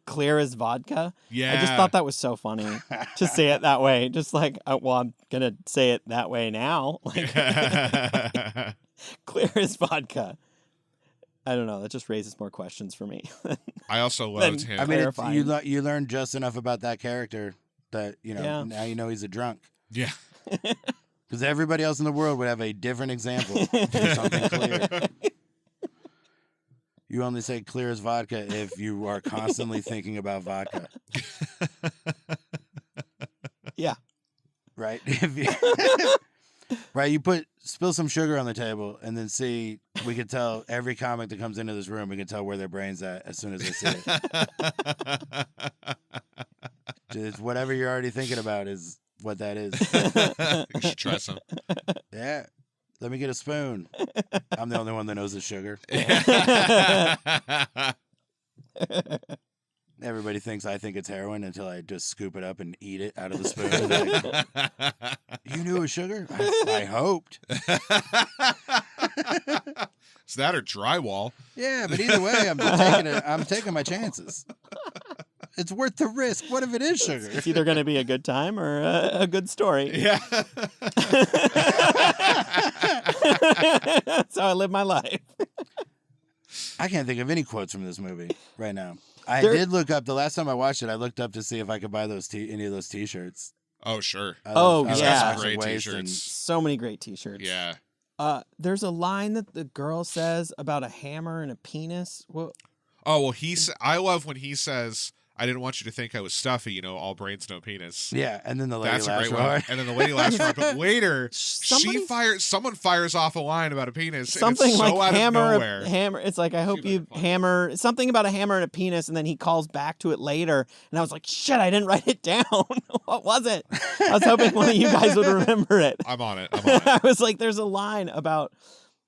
"Clear as vodka." Yeah. I just thought that was so funny to say it that way. Just like, well, I'm gonna say it that way now. Like, clear as vodka. I don't know. That just raises more questions for me. I also loved him. I mean, Clarifying. you learn just enough about that character that, Yeah. now you know he's a drunk. Yeah. Because everybody else in the world would have a different example for something clear. You only say clear as vodka if you are constantly thinking about vodka. Yeah. Right? Right, you spill some sugar on the table and then see, we can tell every comic that comes into this room, we can tell where their brain's at as soon as they see it. Just whatever you're already thinking about is what that is. You should try some. Yeah. Let me get a spoon. I'm the only one that knows the sugar. Everybody thinks I think it's heroin until I just scoop it up and eat it out of the spoon. Like, you knew it was sugar? I hoped. Is that or drywall? Yeah, but either way, I'm taking my chances. It's worth the risk. What if it is sugar? It's either going to be a good time or a good story. Yeah. That's how I live my life. I can't think of any quotes from this movie right now. I did look up, the last time I watched it, I looked up to see if I could buy any of those T-shirts. Oh, sure. I Oh, love yeah. He's got some Toxic great Waste T-shirts. So many great T-shirts. Yeah. There's a line that the girl says about a hammer and a penis. Well, Oh, well, I love when he says, I didn't want you to think I was stuffy, all brains, no penis. Yeah, and then the lady That's a laughs great real one. hard. And then the lady laughs hard. But later, Somebody- someone fires off a line about a penis. something and it's so like out hammer, of nowhere. hammer. It's like, I hope See if I you can find hammer something about a hammer and a penis, and then he calls back to it later. And I was like, shit, I didn't write it down. What was it? I was hoping one of you guys would remember it. I'm on it. I was like, there's a line about,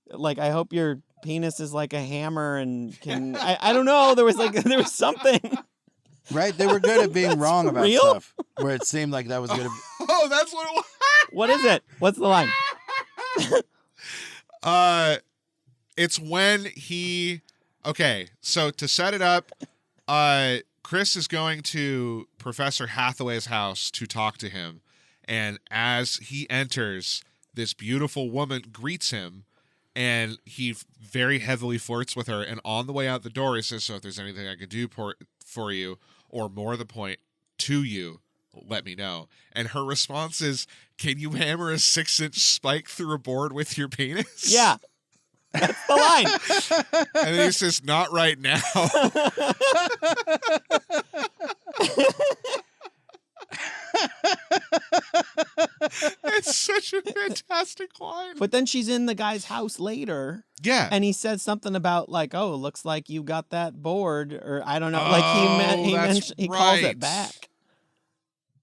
like, I hope your penis is like a hammer and can. I don't know. There was something. Right? They were good at being wrong about real? stuff. Where it seemed like that was good. Oh, that's what it was. What is it? What's the line? It's when okay, so to set it up, Chris is going to Professor Hathaway's house to talk to him, and as he enters, this beautiful woman greets him, and he very heavily flirts with her, and on the way out the door he says, so if there's anything I can do for you, or more the point, to you, let me know. And her response is, can you hammer a 6-inch spike through a board with your penis? Yeah. That's the line. And then he says, "Not right now." It's such a fantastic line. But then she's in the guy's house later. Yeah. And he says something about like, "Oh, looks like you got that board," or I don't know. Oh, Like he calls right. it back.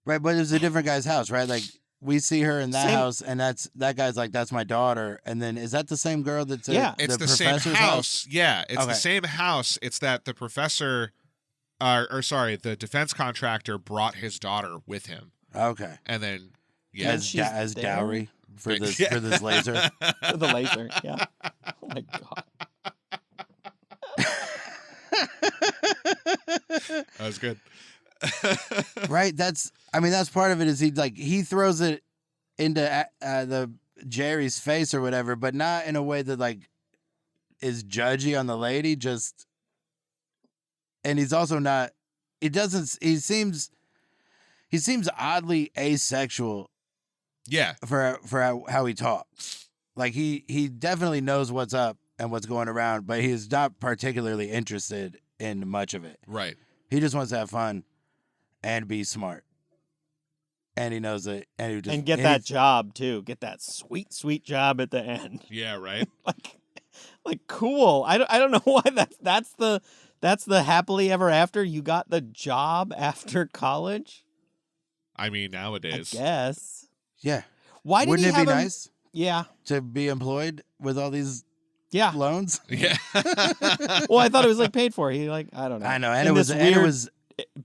Right, but it's a different guy's house, right? Like we see her in that Same- house, and that guy's like, "That's my daughter." And then is that the same girl that's Yeah. at It's the same professor's house. Yeah, it's the Okay. same house. It's that the professor, the defense contractor brought his daughter with him, Okay, and then yeah, And she's as there? dowry for this Yeah. for this laser. For the laser. Yeah. Oh my god. That was good. Right, that's part of it. Is he throws it into the Jerry's face or whatever, but not in a way that like is judgy on the lady. Just, and he's also not. It doesn't. He seems oddly asexual Yeah, for how he talks. Like he definitely knows what's up and what's going around, but he is not particularly interested in much of it. right. He just wants to have fun and be smart. And he knows it. And Get that job too. Get that sweet, sweet job at the end. Yeah, right. Like cool. I don't know why that's the happily ever after. You got the job after college. I mean, nowadays. I guess. Yeah. Why did Wouldn't he it have be him- nice Yeah. to be employed with all these Yeah. loans? Yeah. Well, I thought it was like paid for. He like I don't know. I know. In this weird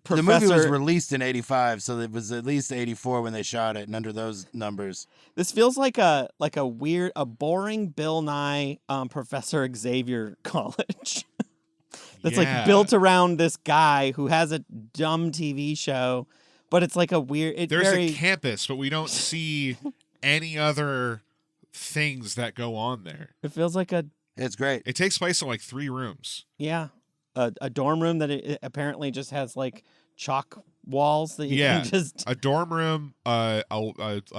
The movie was professor- released in 85, so it was at least 84 when they shot it, and under those numbers. This feels like a boring Bill Nye Professor Xavier college. That's Yeah. like built around this guy who has a dumb TV show, but it's like a weird. There's very, a campus, but we don't see any other things that go on there. It feels like It's great. It takes place in like 3 rooms. a dorm room that it apparently just has like chalk walls that you can just. A dorm room, a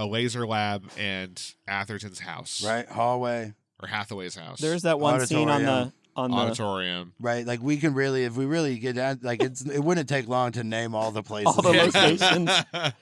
laser lab, and Atherton's house. Right? Hallway. Or Hathaway's house. There's that one scene on the auditorium. Right? Like we can really, if we really get down, like it wouldn't take long to name all the places. all the locations.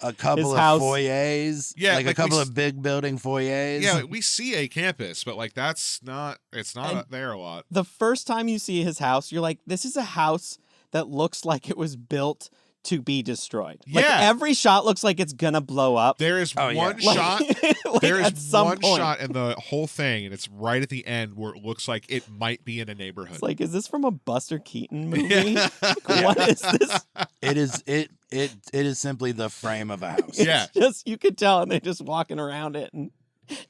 A couple His of house. foyers. Yeah, like a like couple we of big building foyers. Yeah, we see a campus, but like it's not And- there a lot. The first time you see his house, you're like, this is a house that looks like it was built to be destroyed. Like Yeah. every shot looks like it's gonna blow up. There is Oh, yeah. one shot. Like, There at is some one point. shot in the whole thing, and it's right at the end where it looks like it might be in a neighborhood. It's like, is this from a Buster Keaton movie? Yeah. What is this? It is it is simply the frame of a house. Yeah. It's just you could tell, and they're just walking around it, and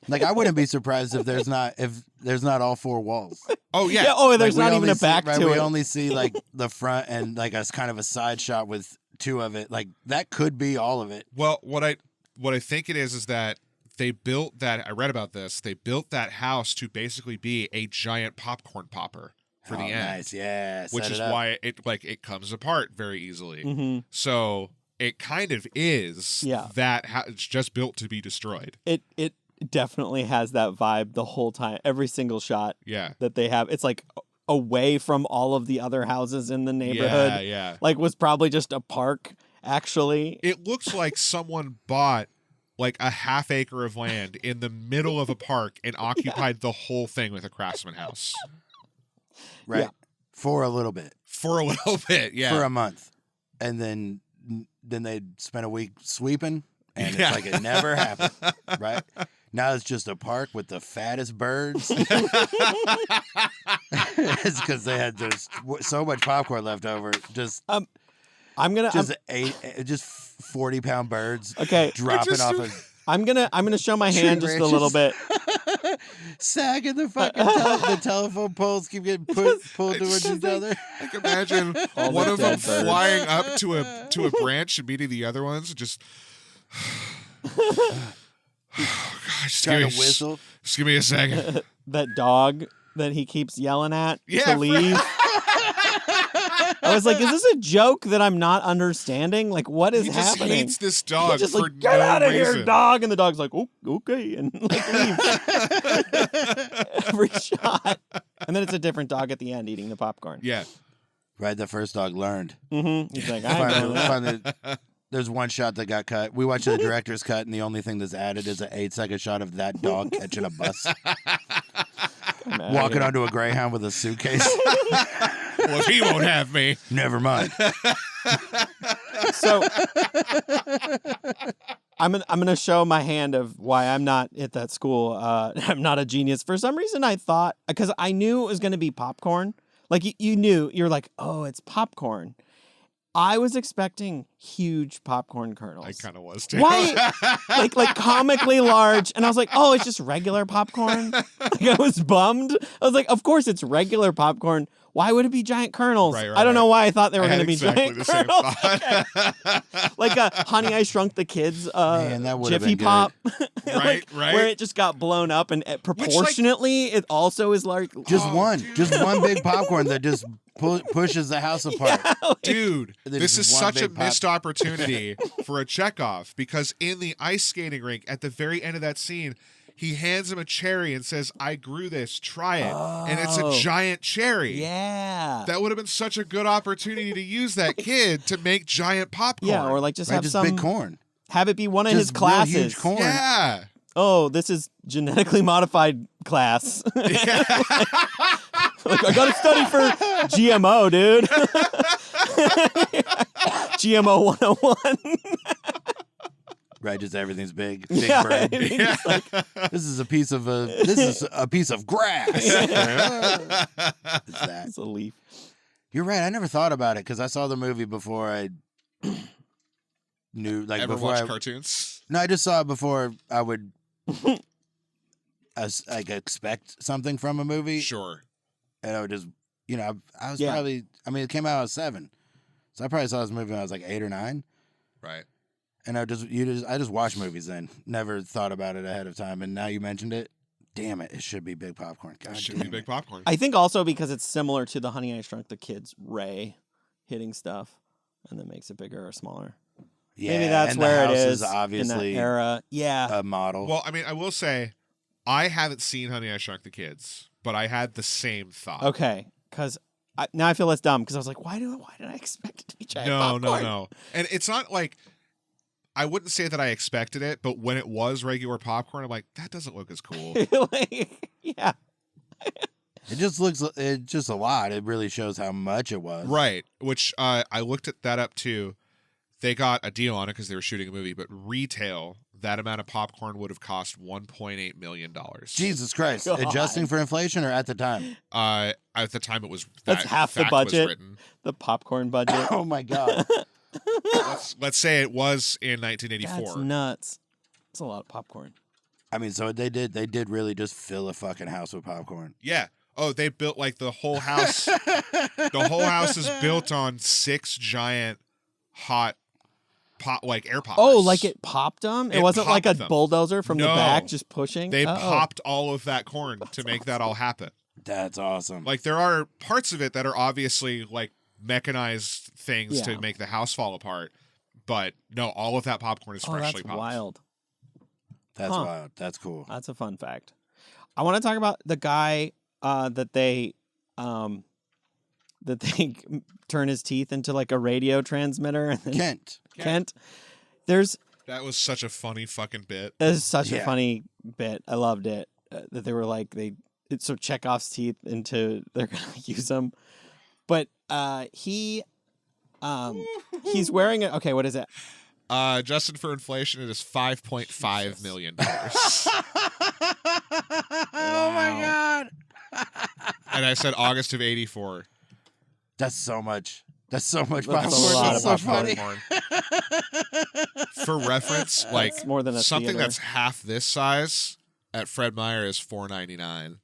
Like I wouldn't be surprised if there's not all 4 walls. Oh yeah. oh, there's Like, we not even only a back see, right, to we it. only see like the front and like a kind of a side shot with 2 of it. Like that could be all of it. Well, what I think it is that they built that. I read about this. They built that house to basically be a giant popcorn popper for the Oh, end, nice, yeah. which set is it up. why it comes apart very easily. hmm So it kind of is Yeah. that it's just built to be destroyed. It definitely has that vibe the whole time. Every single shot Yeah. that they have, it's like away from all of the other houses in the neighborhood. Yeah, yeah. Like was probably just a park. Actually, It looks like someone bought like a half acre of land in the middle of a park and occupied the whole thing with a craftsman house Right. Yeah. For a little bit. for a little bit. Yeah. For a month. And then they spent a week sweeping and Yeah. it's like it never happened. Right? Now it's just a park with the fattest birds. It's because they had just so much popcorn left over. Just I'm gonna 40-pound birds okay. dropping just- off of I'm gonna show my hand just a little bit. sagging the fucking the telephone poles keep getting pulled towards each other. Like imagine All one the of them dead birds. flying up to a branch and meeting the other ones and just just Trying give to me, whistle. just give me a second. That dog that he keeps yelling at Yeah, to leave. I was like, is this a joke that I'm not understanding? Like, what is He just happening? hates this dog Just for like, get no out of reason. here, dog. And the dog's like, oh, okay. And like leaves every shot. And then it's a different dog at the end eating the popcorn. Yeah. Right, the first dog learned. Mm-hmm. He's like, I ain't doing that. There's one shot that got cut. We watched the director's cut, and the only thing that's added is an 8-second shot of that dog catching a bus, walking onto a Greyhound with a suitcase. Well, he won't have me. Never mind. So I'm gonna show my hand of why I'm not at that school. I'm not a genius. For some reason, I thought, because I knew it was gonna be popcorn. Like you knew, you're like, oh, it's popcorn. I was expecting huge popcorn kernels. I kind of was too. Why? like comically large. And I was like, oh, it's just regular popcorn. Like I was bummed. I was like, of course it's regular popcorn. Why would it be giant kernels? Right, I don't know why I thought they were I going had to be exactly giant the same kernels. thought. Okay. Like Honey, I Shrunk the Kids Man, that would've Jiffy been Pop. Right, right. Where it just got blown up and proportionately it also is large. Just Oh, one. dude. Just one big popcorn that just pushes the house apart. Dude, Then this just is one such a big pop. missed opportunity for a Chekhov, because in the ice skating rink at the very end of that scene, he hands him a cherry and says, I grew this, try it. And it's a Oh. giant cherry. Yeah. That would have been such a good opportunity to use that kid to make giant popcorn. Yeah, or like just Right, have just some big corn. have it be one of his Just real classes. huge corn. Yeah. Oh, this is genetically modified class. Like, I gotta study for GMO, dude. GMO 101. Right, just everything's big. Big Yeah, bread. I mean, it's like, This is a piece of grass. It's that. it's a leaf. You're right. I never thought about it because I saw the movie before I knew. Like Ever before watch I, cartoons? No, I just saw it before I would expect something from a movie, Sure. and I would just, I was Yeah. probably. I mean, it came out when I was 7, so I probably saw this movie when I was like 8 or 9. Right. And I just watched movies then. Never thought about it ahead of time. And now you mentioned it. Damn it! It should be big popcorn. God It should damn be big it. popcorn. I think also because it's similar to the Honey, I Shrunk the Kids Ray hitting stuff, and then makes it bigger or smaller. Yeah, Maybe that's and the where it house is obviously in that era. Yeah. a model. Well, I mean, I will say, I haven't seen Honey, I Shrunk the Kids, but I had the same thought. Okay. Because now I feel less dumb because I was like, why did I expect it to be giant popcorn? No. And it's not like, I wouldn't say that I expected it, but when it was regular popcorn, I'm like, that doesn't look as cool. Like, yeah. It's just a lot. It really shows how much it was. Right. Which I looked at that up too. They got a deal on it because they were shooting a movie, but retail, that amount of popcorn would have cost $1.8 million. Jesus Christ. God. Adjusting for inflation or at the time? At the time it was That's that half the fact was budget. written. The popcorn budget. Oh my God. Let's say it was in 1984. That's nuts. That's a lot of popcorn. I mean, so they did really just fill a fucking house with popcorn. Yeah. Oh, they built like the whole house. The whole house is built on 6 giant hot air poppers. Oh, like it popped them? It It wasn't like a popped them. bulldozer from the No. back just pushing? They Oh. popped all of that corn to make that all happen. That's awesome. Like there are parts of it that are obviously like mechanized things Yeah. to make the house fall apart. But no, all of that popcorn is Oh, freshly that's popped. wild. That's Huh. wild. That's cool. That's a fun fact. I want to talk about the guy that they turn his teeth into like a radio transmitter. And then Kent. There's such a funny fucking bit. This is such a Yeah. funny bit. I loved it. That they were like it's so Chekhov's teeth into they're gonna use them, but he's wearing it. Okay, what is it? Adjusted for inflation, it is $5.5 million. Oh my God. And I said August of '84. That's so much. That's so much That's popcorn. a lot That's of so funny. For reference, like It's more than a something theater. that's half this size at Fred Meyer is $4.99,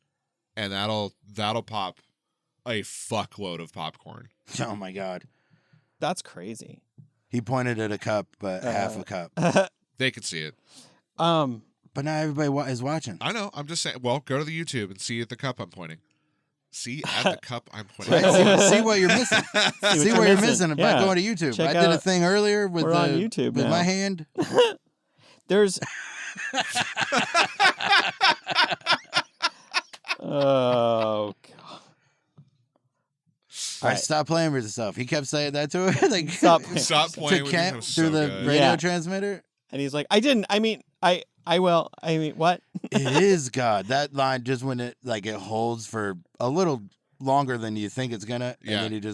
and that'll pop a fuckload of popcorn. Oh my God. That's crazy. He pointed at a cup, but half a cup. They could see it. Um, But now everybody is watching. I know. I'm just saying. Well, go to the YouTube and see at the cup I'm pointing. See, at the cup I'm putting. Right? See what you're missing. See what you're missing by Yeah. going to YouTube. Check I did a out- thing earlier with we're on YouTube with now. my hand. There's. Oh God! All right, stop playing with yourself. He kept saying that to her. Like, Stop. Stop to playing with Kent him. through the radio Yeah. transmitter. And he's like, I didn't. I mean, I will. I mean, what? It is God. That line just when it holds for a little longer than you think it's gonna, Yeah. and then it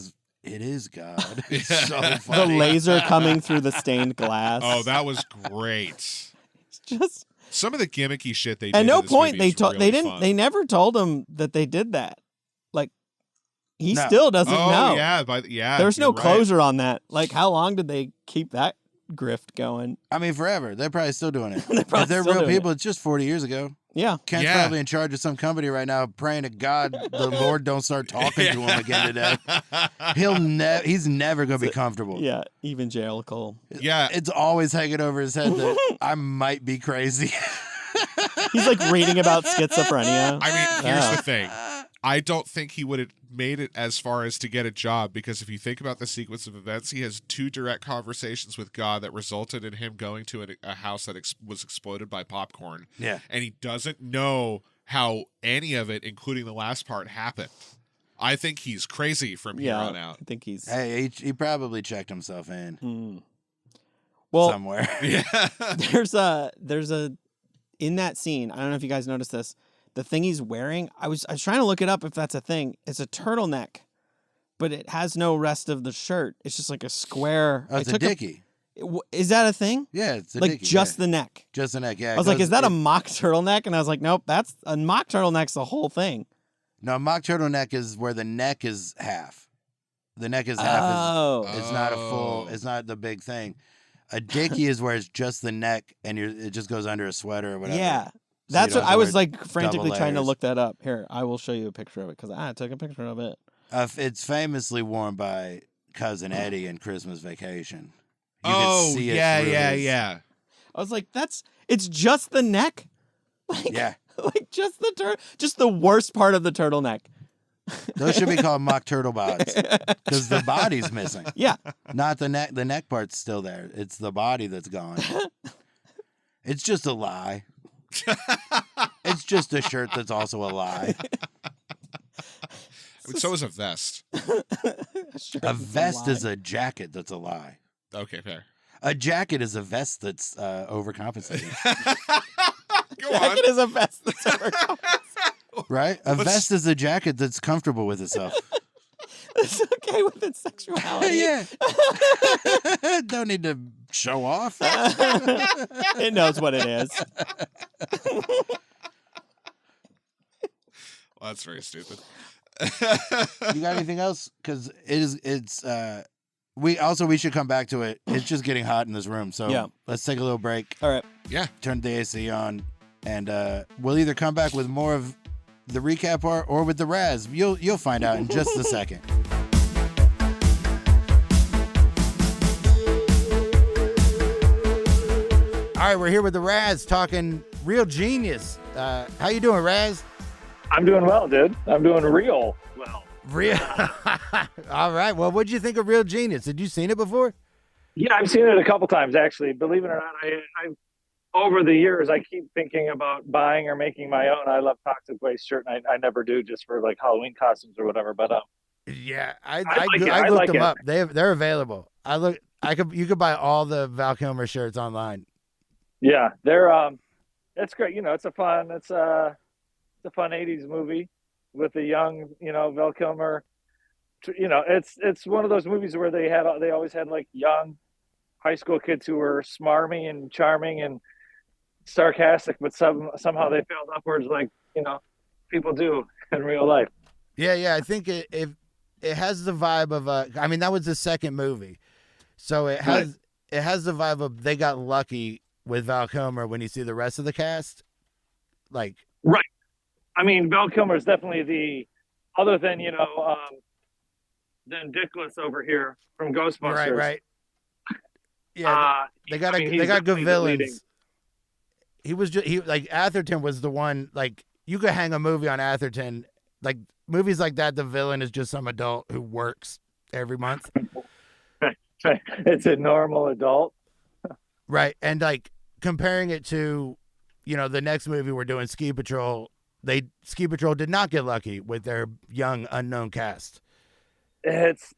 is God. It's Yeah. so The funny. laser coming through the stained glass. Oh, that was great. It's just. Some of the gimmicky shit they did. At no in this point movie they is told. really They didn't. fun. They never told him that they did that. Like, he No. still doesn't Oh know. yeah, There's no you're right. closure on that. Like, how long did they keep that grift going? I mean, forever. They're probably still doing it. They're probably If they're still real doing people, it's just 40 years ago. Yeah. Kent's Yeah. probably in charge of some company right now, praying to God the Lord don't start talking to him again today. He's never gonna be comfortable. Yeah. Evangelical. Yeah, It's always hanging over his head that I might be crazy. He's like reading about schizophrenia. I mean, here's Yeah. the thing. I don't think he would have made it as far as to get a job, because if you think about the sequence of events, he has 2 direct conversations with God that resulted in him going to a house that was exploded by popcorn, Yeah. and he doesn't know how any of it, including the last part, happened. I think he's crazy from here on out. I think he's. Hey, he probably checked himself in Well, somewhere. Yeah. there's a in that scene. I don't know if you guys noticed this. The thing he's wearing, I was trying to look it up if that's a thing. It's a turtleneck, but it has no rest of the shirt. It's just like a square. Oh, it's a dickie. Is that a thing? Yeah, it's a Like dickie. just yeah. the neck. Just the neck. Yeah. I was like, is that a mock turtleneck? And I was like, nope, that's a mock turtleneck's the whole thing. No, mock turtleneck is where the neck is half. The neck is half. Oh, It's not a full. It's not the big thing. A dickie is where it's just the neck and it just goes under a sweater or whatever. yeah. So That's you what don't I was wear like frantically double trying to layers. look that up. Here, I will show you a picture of it because I took a picture of it. It's famously worn by Cousin Eddie in Christmas Vacation. You Oh, can see it yeah, through yeah, his- yeah. I was like, it's just the neck? Like, Yeah. like just the worst part of the turtleneck. Those should be called mock turtle bods because the body's missing. Yeah. Not the neck. The neck part's still there. It's the body that's gone. It's just a lie. It's just a shirt that's also a lie. I mean, so is a vest. Sure, A it's vest lie. is a jacket that's a lie. Okay, fair. A jacket is a vest that's overcompensating, Go on. Jacket is a vest that's ever right? A Let's- vest is a jacket that's comfortable with itself. It's okay with its sexuality. Yeah. Don't need to show off. It knows what it is. Well, that's very stupid. You got anything else? Because we should come back to it. It's just getting hot in this room. So Yeah. let's take a little break, All right. Yeah. turn the AC on, and we'll either come back with more of the recap part or with the Raz. You'll find out in just a second. All right, we're here with the Raz talking Real Genius. How you doing, Raz? I'm doing well, dude. I'm doing real well. Real. All right. Well, what'd you think of Real Genius? Had you seen it before? Yeah, I've seen it a couple times actually. Believe it or not, I over the years I keep thinking about buying or making my own I Love Toxic Waste shirt, and I never do, just for like Halloween costumes or whatever. But Yeah, I like it. looked I like them it. up. They're available. You could buy all the Val Kilmer shirts online. yeah, they're it's great. You know, it's a fun '80s movie with a young, Val Kilmer. You know, it's one of those movies where they always had like young high school kids who were smarmy and charming and sarcastic, but somehow they failed upwards, like people do in real life. Yeah. I think it has the vibe of I mean, that was the second movie, so it has the vibe of they got lucky with Val Kilmer when you see the rest of the cast. Like, Right. I mean, Val Kilmer is definitely other than Dickless over here from Ghostbusters. right. Yeah, they got he's good definitely the villains. leading. He was like Atherton was the one. Like, you could hang a movie on Atherton. Like, movies like that, the villain is just some adult who works every month. It's a normal adult. Right. And like comparing it to, the next movie we're doing, Ski Patrol, Ski Patrol did not get lucky with their young unknown cast. It's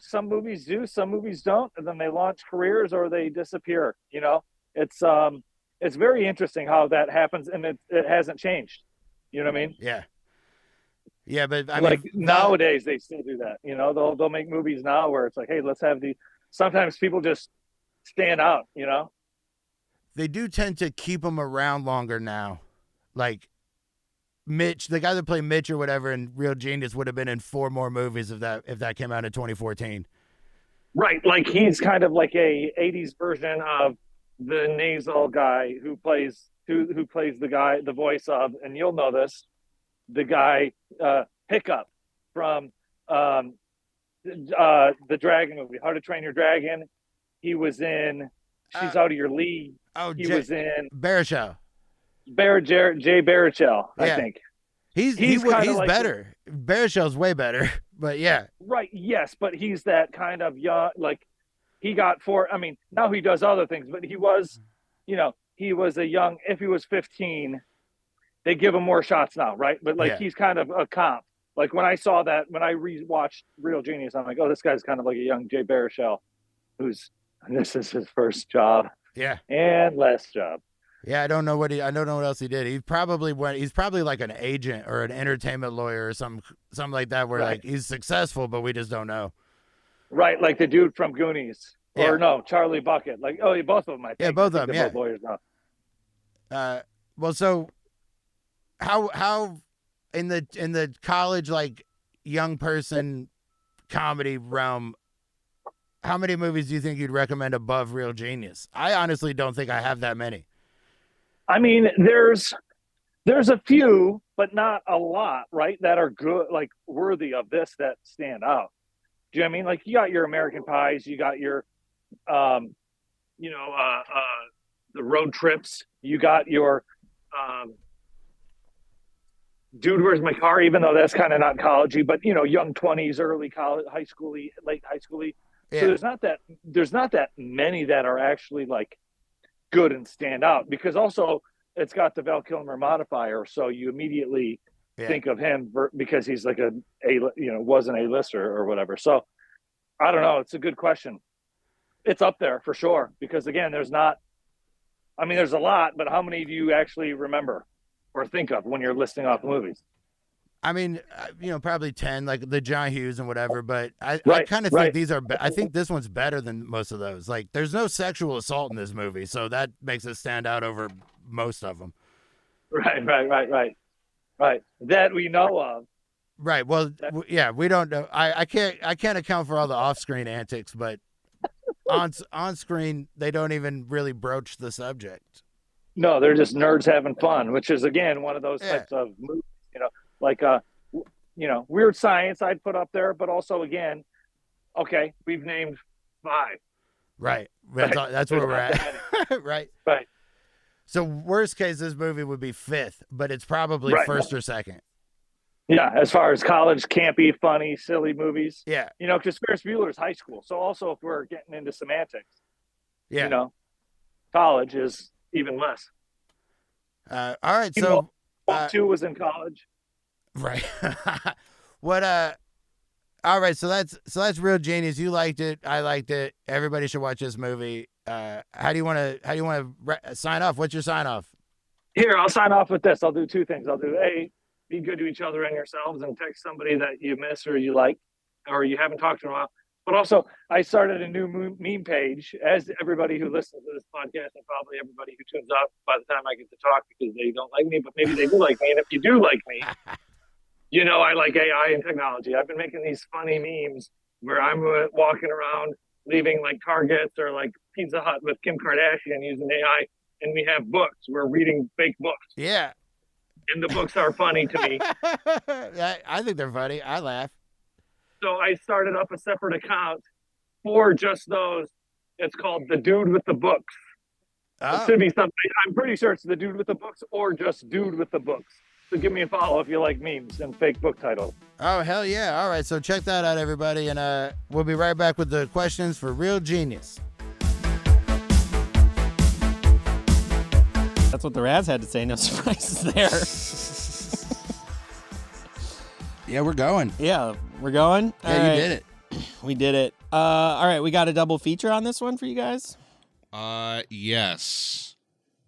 some movies do, some movies don't, and then they launch careers or they disappear. It's very interesting how that happens, and it hasn't changed. You know what I mean? Yeah. Yeah, but nowadays they still do that. They'll make movies now where it's like, hey, let's have sometimes people just stand out, They do tend to keep them around longer now. Like Mitch, the guy that played Mitch or whatever in Real Genius would have been in 4 more movies if that came out in 2014. Right, like he's kind of like a 80s version of the nasal guy who plays the voice of, and you'll know this, the guy Hiccup from the Dragon movie, How to Train Your Dragon. He was in She's Out of Your League. Oh, he was in Baruchel. Jay Baruchel, I think. He's like better. Baruchel's way better, but yeah. Right, yes, but he's that kind of young, like he got now he does other things, but he was, he was a young, if he was 15, they give him more shots now, right? But he's kind of a comp. Like when I saw that, when I rewatched Real Genius, I'm like, oh, this guy's kind of like a young Jay Baruchel, this is his first job. Yeah. And last job. Yeah, I don't know what else he did. He's probably like an agent or an entertainment lawyer or something like that, where like he's successful, but we just don't know. Right, like the dude from Goonies, or no, Charlie Bucket. Like, both of them. I think. Yeah, both of them. Yeah, both lawyers now. Well, so how in the college like young person comedy realm, how many movies do you think you'd recommend above Real Genius? I honestly don't think I have that many. I mean, there's a few, but not a lot, right? That are good, like worthy of this, that stand out. Do you know what I mean? Like you got your American Pies, you got your, the road trips, you got your, Dude, Where's My Car? Even though that's kind of not collegey, but young 20s, early college, high schooly, late high schooly. Yeah. So there's not that many that are actually like good and stand out, because also it's got the Val Kilmer modifier, so you immediately think of him because he's like was an A-lister or whatever. So I don't know. It's a good question. It's up there for sure, because again, there's a lot, but how many do you actually remember or think of when you're listing off movies? I mean, probably 10, like the John Hughes and whatever, but I kind of think these are, I think this one's better than most of those. Like, there's no sexual assault in this movie, so that makes it stand out over most of them. Right. That we know of. Right. Well, we don't know. I can't account for all the off-screen antics, but on screen, they don't even really broach the subject. No, they're just nerds having fun, which is, again, one of those types of movies, like, Weird Science I'd put up there, but also, again, okay, we've named 5. Right. That's where we're at. Right. So worst case, this movie would be 5th, but it's probably 1st or 2nd. Yeah, as far as college, campy, funny, silly movies. Yeah. Because Ferris Bueller's high school. So also if we're getting into semantics, college is even less. All right. So 2 was in college. Right. All right, so that's Real Genius. You liked it. I liked it. Everybody should watch this movie. How do you want to sign off? What's your sign off? Here, I'll sign off with this. I'll do 2 things. I'll do be good to each other and yourselves, and text somebody that you miss or you like or you haven't talked to in a while. But also, I started a new meme page, as everybody who listens to this podcast and probably everybody who tunes out by the time I get to talk, because they don't like me, but maybe they do like me. And if you do like me, I like AI and technology. I've been making these funny memes where I'm walking around leaving like Targets or like Pizza Hut with Kim Kardashian using AI, and we have books. We're reading fake books. Yeah. And the books are funny to me. I think they're funny. I laugh. So I started up a separate account for just those. It's called The Dude with the Books. Oh. It should be something. I'm pretty sure it's The Dude with the Books or just Dude with the Books. So give me a follow if you like memes and fake book titles. Oh, hell yeah. All right, so check that out, everybody. And we'll be right back with the questions for Real Genius. That's what the Raz had to say. No surprises there. Yeah, we're going. Yeah, we're going. Yeah, All you right. did it. We did it. All right, we got a double feature on this one for you guys. Yes.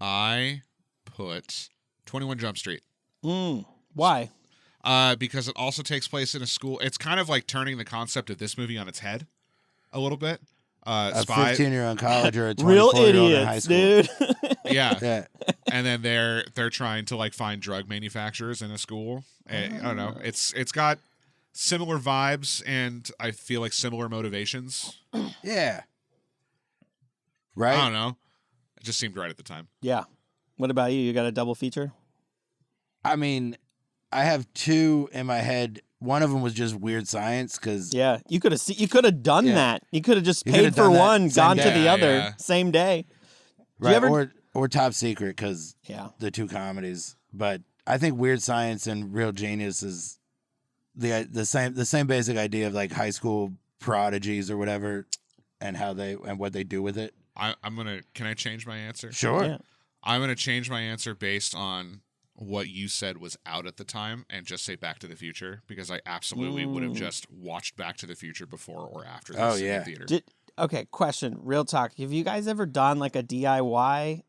I put 21 Jump Street. Why? Because it also takes place in a school. It's kind of like turning the concept of this movie on its head a little bit. A Spy, 15-year-old in college or a Real 24-year-old in high idiots, school. dude. yeah. Yeah. And then they're trying to like find drug manufacturers in a school. I don't know. It's got similar vibes and I feel like similar motivations. Yeah. Right? I don't know. It just seemed right at the time. Yeah. What about you? You got a double feature? I mean, I have two in my head. One of them was just Weird Science because Yeah, you could have done Yeah. that. You could have just You paid could've for done that one, same gone to day. the other Yeah. same day. right, ever- or Top Secret because Yeah. the two comedies. But I think Weird Science and Real Genius is the same basic idea of like high school prodigies or whatever, and what they do with it. Can I change my answer? Sure. Yeah. I'm gonna change my answer based on what you said was out at the time and just say Back to the Future because I absolutely would have just watched Back to the Future before or after this Oh, in yeah. the theater. Okay, question. Real talk. Have you guys ever done like a DIY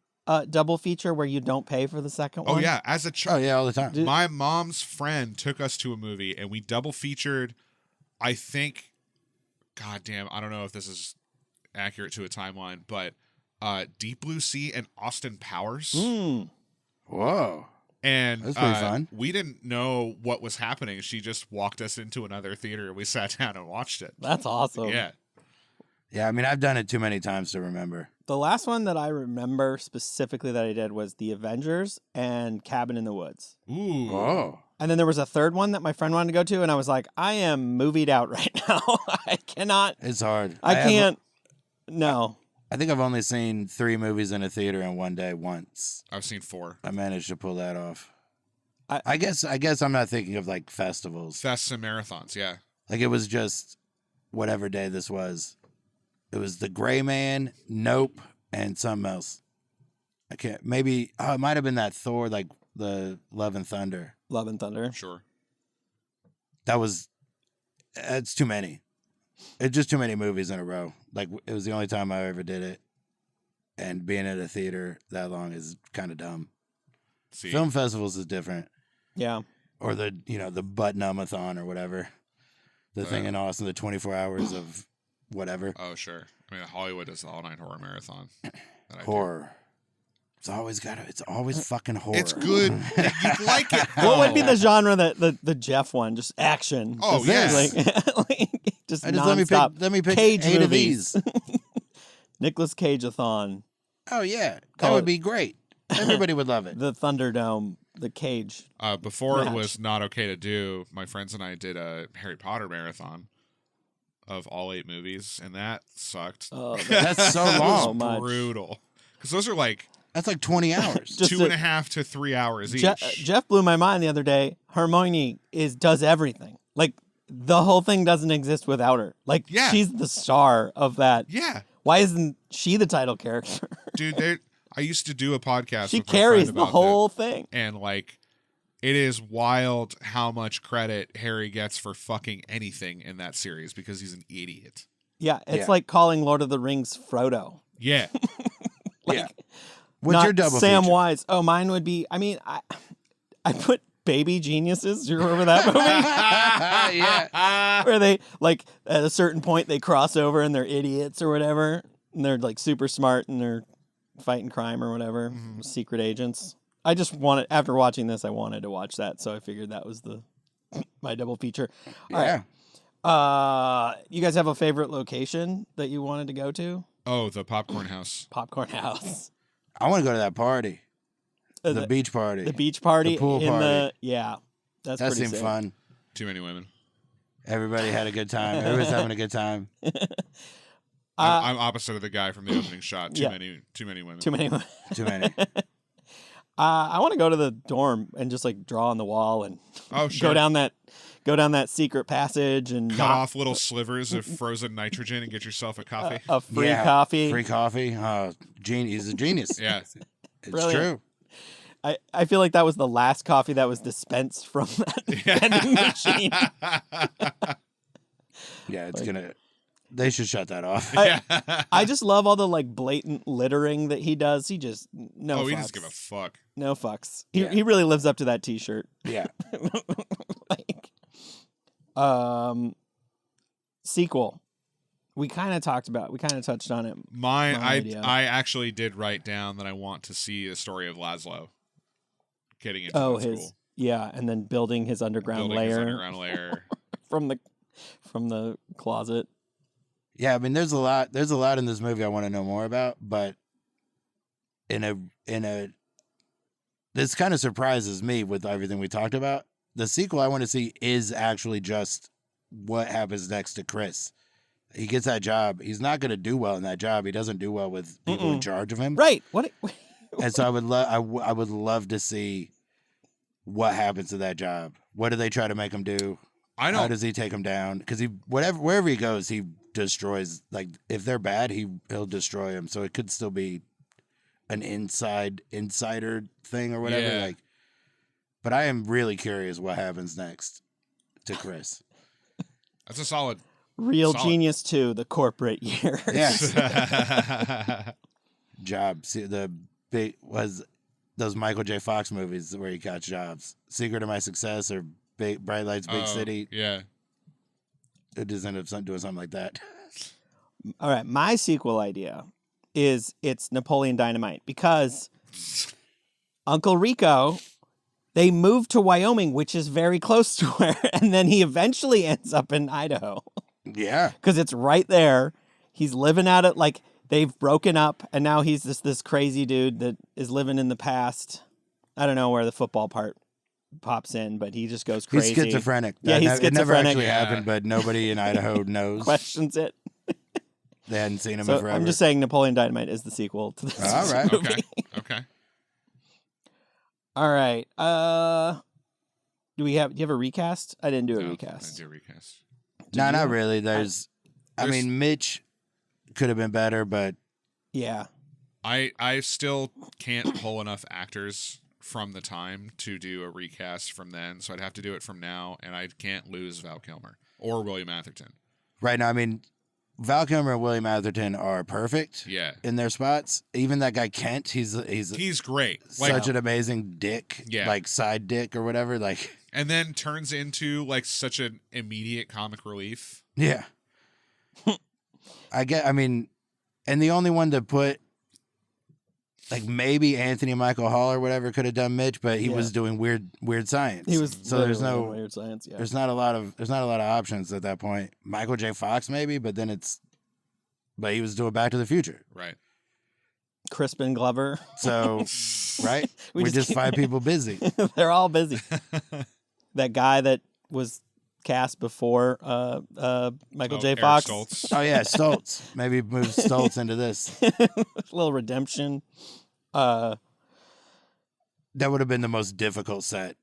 double feature where you don't pay for the second one? Oh yeah, as a Oh child, yeah, all the time. Dude. my mom's friend took us to a movie and we double featured. I think, God damn, I don't know if this is accurate to a timeline, but Deep Blue Sea and Austin Powers. Whoa. And That's pretty fun. We didn't know what was happening. She just walked us into another theater and we sat down and watched it. That's awesome. Yeah. Yeah, I mean, I've done it too many times to remember. The last one that I remember specifically that I did was The Avengers and Cabin in the Woods. Ooh. Oh. And then there was a third one that my friend wanted to go to, and I was like, I am movied out right now. I cannot. It's hard. I can't. No. I think I've only seen 3 movies in a theater in one day once. I've seen 4. I managed to pull that off. I- I guess I'm not thinking of like festivals. Fests and marathons, yeah. Like it was just whatever day this was. It was The Gray Man, Nope, and something else. I can't. Maybe it might have been that Thor, like the Love and Thunder. Love and Thunder. Sure. It's too many. It's just too many movies in a row. Like it was the only time I ever did it, and being at a theater that long is kind of dumb. See, Film festivals is different, Yeah. or the Butt Numbathon or whatever, the thing in Austin, the 24 hours of whatever oh, sure. I mean, Hollywood does the all-night horror marathon. that I do. horror. It's always fucking horror. It's good. You'd like it. What would be though. the genre that the Jeff one? Just action. Oh, Just, yes. like just I just nonstop. let me pick Cage 8 of movies. these. Nicolas Cage-a-thon. Oh yeah, that Call would it- be great. Everybody would love it. The Thunderdome. The Cage. Before it Match. was not okay to do, my friends and I did a Harry Potter marathon of all 8 movies, and that sucked. Oh, That's so so long. much. Brutal. Because those are like That's like 20 hours. Just 2.5 to 3 hours each. Jeff blew my mind the other day. Hermione does everything. Like the whole thing doesn't exist without her. Like Yeah. she's the star of that. Yeah. Why isn't she the title character? Dude, I used to do a podcast She with my friend carries the about whole it, thing. and like it is wild how much credit Harry gets for fucking anything in that series because he's an idiot. Yeah, it's Yeah. like calling Lord of the Rings Frodo. Yeah. Yeah. What's Not your double Sam feature? Wise. Oh, mine would be. I mean, I put Baby Geniuses. Do you remember that movie? Yeah. Where they like at a certain point they cross over and they're idiots or whatever, and they're like super smart and they're fighting crime or whatever, secret agents. I just wanted after watching this, I wanted to watch that, so I figured that was my double feature. All Yeah. right. You guys have a favorite location that you wanted to go to? Oh, the popcorn house. Popcorn House. I want to go to that party. The beach party. The beach party. The pool in party. That's That pretty seemed sick. fun. Too many women. Everybody had a good time. Everybody's having a good time. I'm opposite of the guy from the opening shot. Too yeah. many women. Too many. Too many. I want to go to the dorm and just like draw on the wall and sure. go down that secret passage and cut off little slivers of frozen nitrogen and get yourself a coffee. A free coffee. Free coffee. He's a genius. Yeah. It's Brilliant. true. I feel like that was the last coffee that was dispensed from that vending machine. Yeah, they should shut that off. I just love all the like blatant littering that he does. He just no. He fucks. doesn't give a fuck. No fucks. He really lives up to that T-shirt. Yeah. Sequel. We kind of touched on it. I actually did write down that I want to see a story of Laszlo getting into school. Yeah, and then building his underground lair from the closet. Yeah, I mean, there's a lot in this movie I want to know more about, but this kind of surprises me with everything we talked about. The sequel I want to see is actually just what happens next to Chris. He gets that job. He's not going to do well in that job. He doesn't do well with people in charge of him. Right. What? And so I would love to see what happens to that job. What do they try to make him do? How does he take him down? Because wherever he goes, he destroys. Like if they're bad, he'll destroy them. So it could still be an insider thing or whatever. Yeah. But I am really curious what happens next to Chris. That's a solid. Real Genius 2, the corporate year. Yes. Job. See, the big was those Michael J. Fox movies where he got jobs. Secret of My Success or Bright Lights, Big City. Yeah. It just ended up doing something like that. All right. My sequel idea is it's Napoleon Dynamite because Uncle Rico, they moved to Wyoming, which is very close to where, and then he eventually ends up in Idaho. Yeah. Because it's right there. He's living out it like they've broken up, and now he's this crazy dude that is living in the past. I don't know where the football part pops in, but he just goes crazy. He's schizophrenic. Yeah, he's schizophrenic. It never actually happened, but nobody in Idaho knows. Questions it. They hadn't seen him So in forever. I'm just saying Napoleon Dynamite is the sequel to this All right. movie. Okay. All right. Do you have a recast? I didn't do a recast. I didn't do a recast. No, not really. I mean, Mitch could have been better, but yeah. I still can't pull enough actors from the time to do a recast from then, so I'd have to do it from now, and I can't lose Val Kilmer or William Atherton. Right now, I mean, Val Kilmer and William Atherton are perfect in their spots. Even that guy Kent, he's great. Such an amazing dick, Yeah. like side dick or whatever. Like, And then turns into like such an immediate comic relief. yeah. I mean, and the only one to put, like maybe Anthony Michael Hall or whatever could have done Mitch, but he was doing weird science. He was so there's no weird science. Yeah. There's not a lot of options at that point. Michael J. Fox maybe, but he was doing Back to the Future. Right. Crispin Glover. So, right? We just find people busy. They're all busy. That guy that was cast before Michael J. Eric Fox. Stoltz. Oh yeah, Stoltz. Maybe move Stoltz into this. A little redemption. That would have been the most difficult set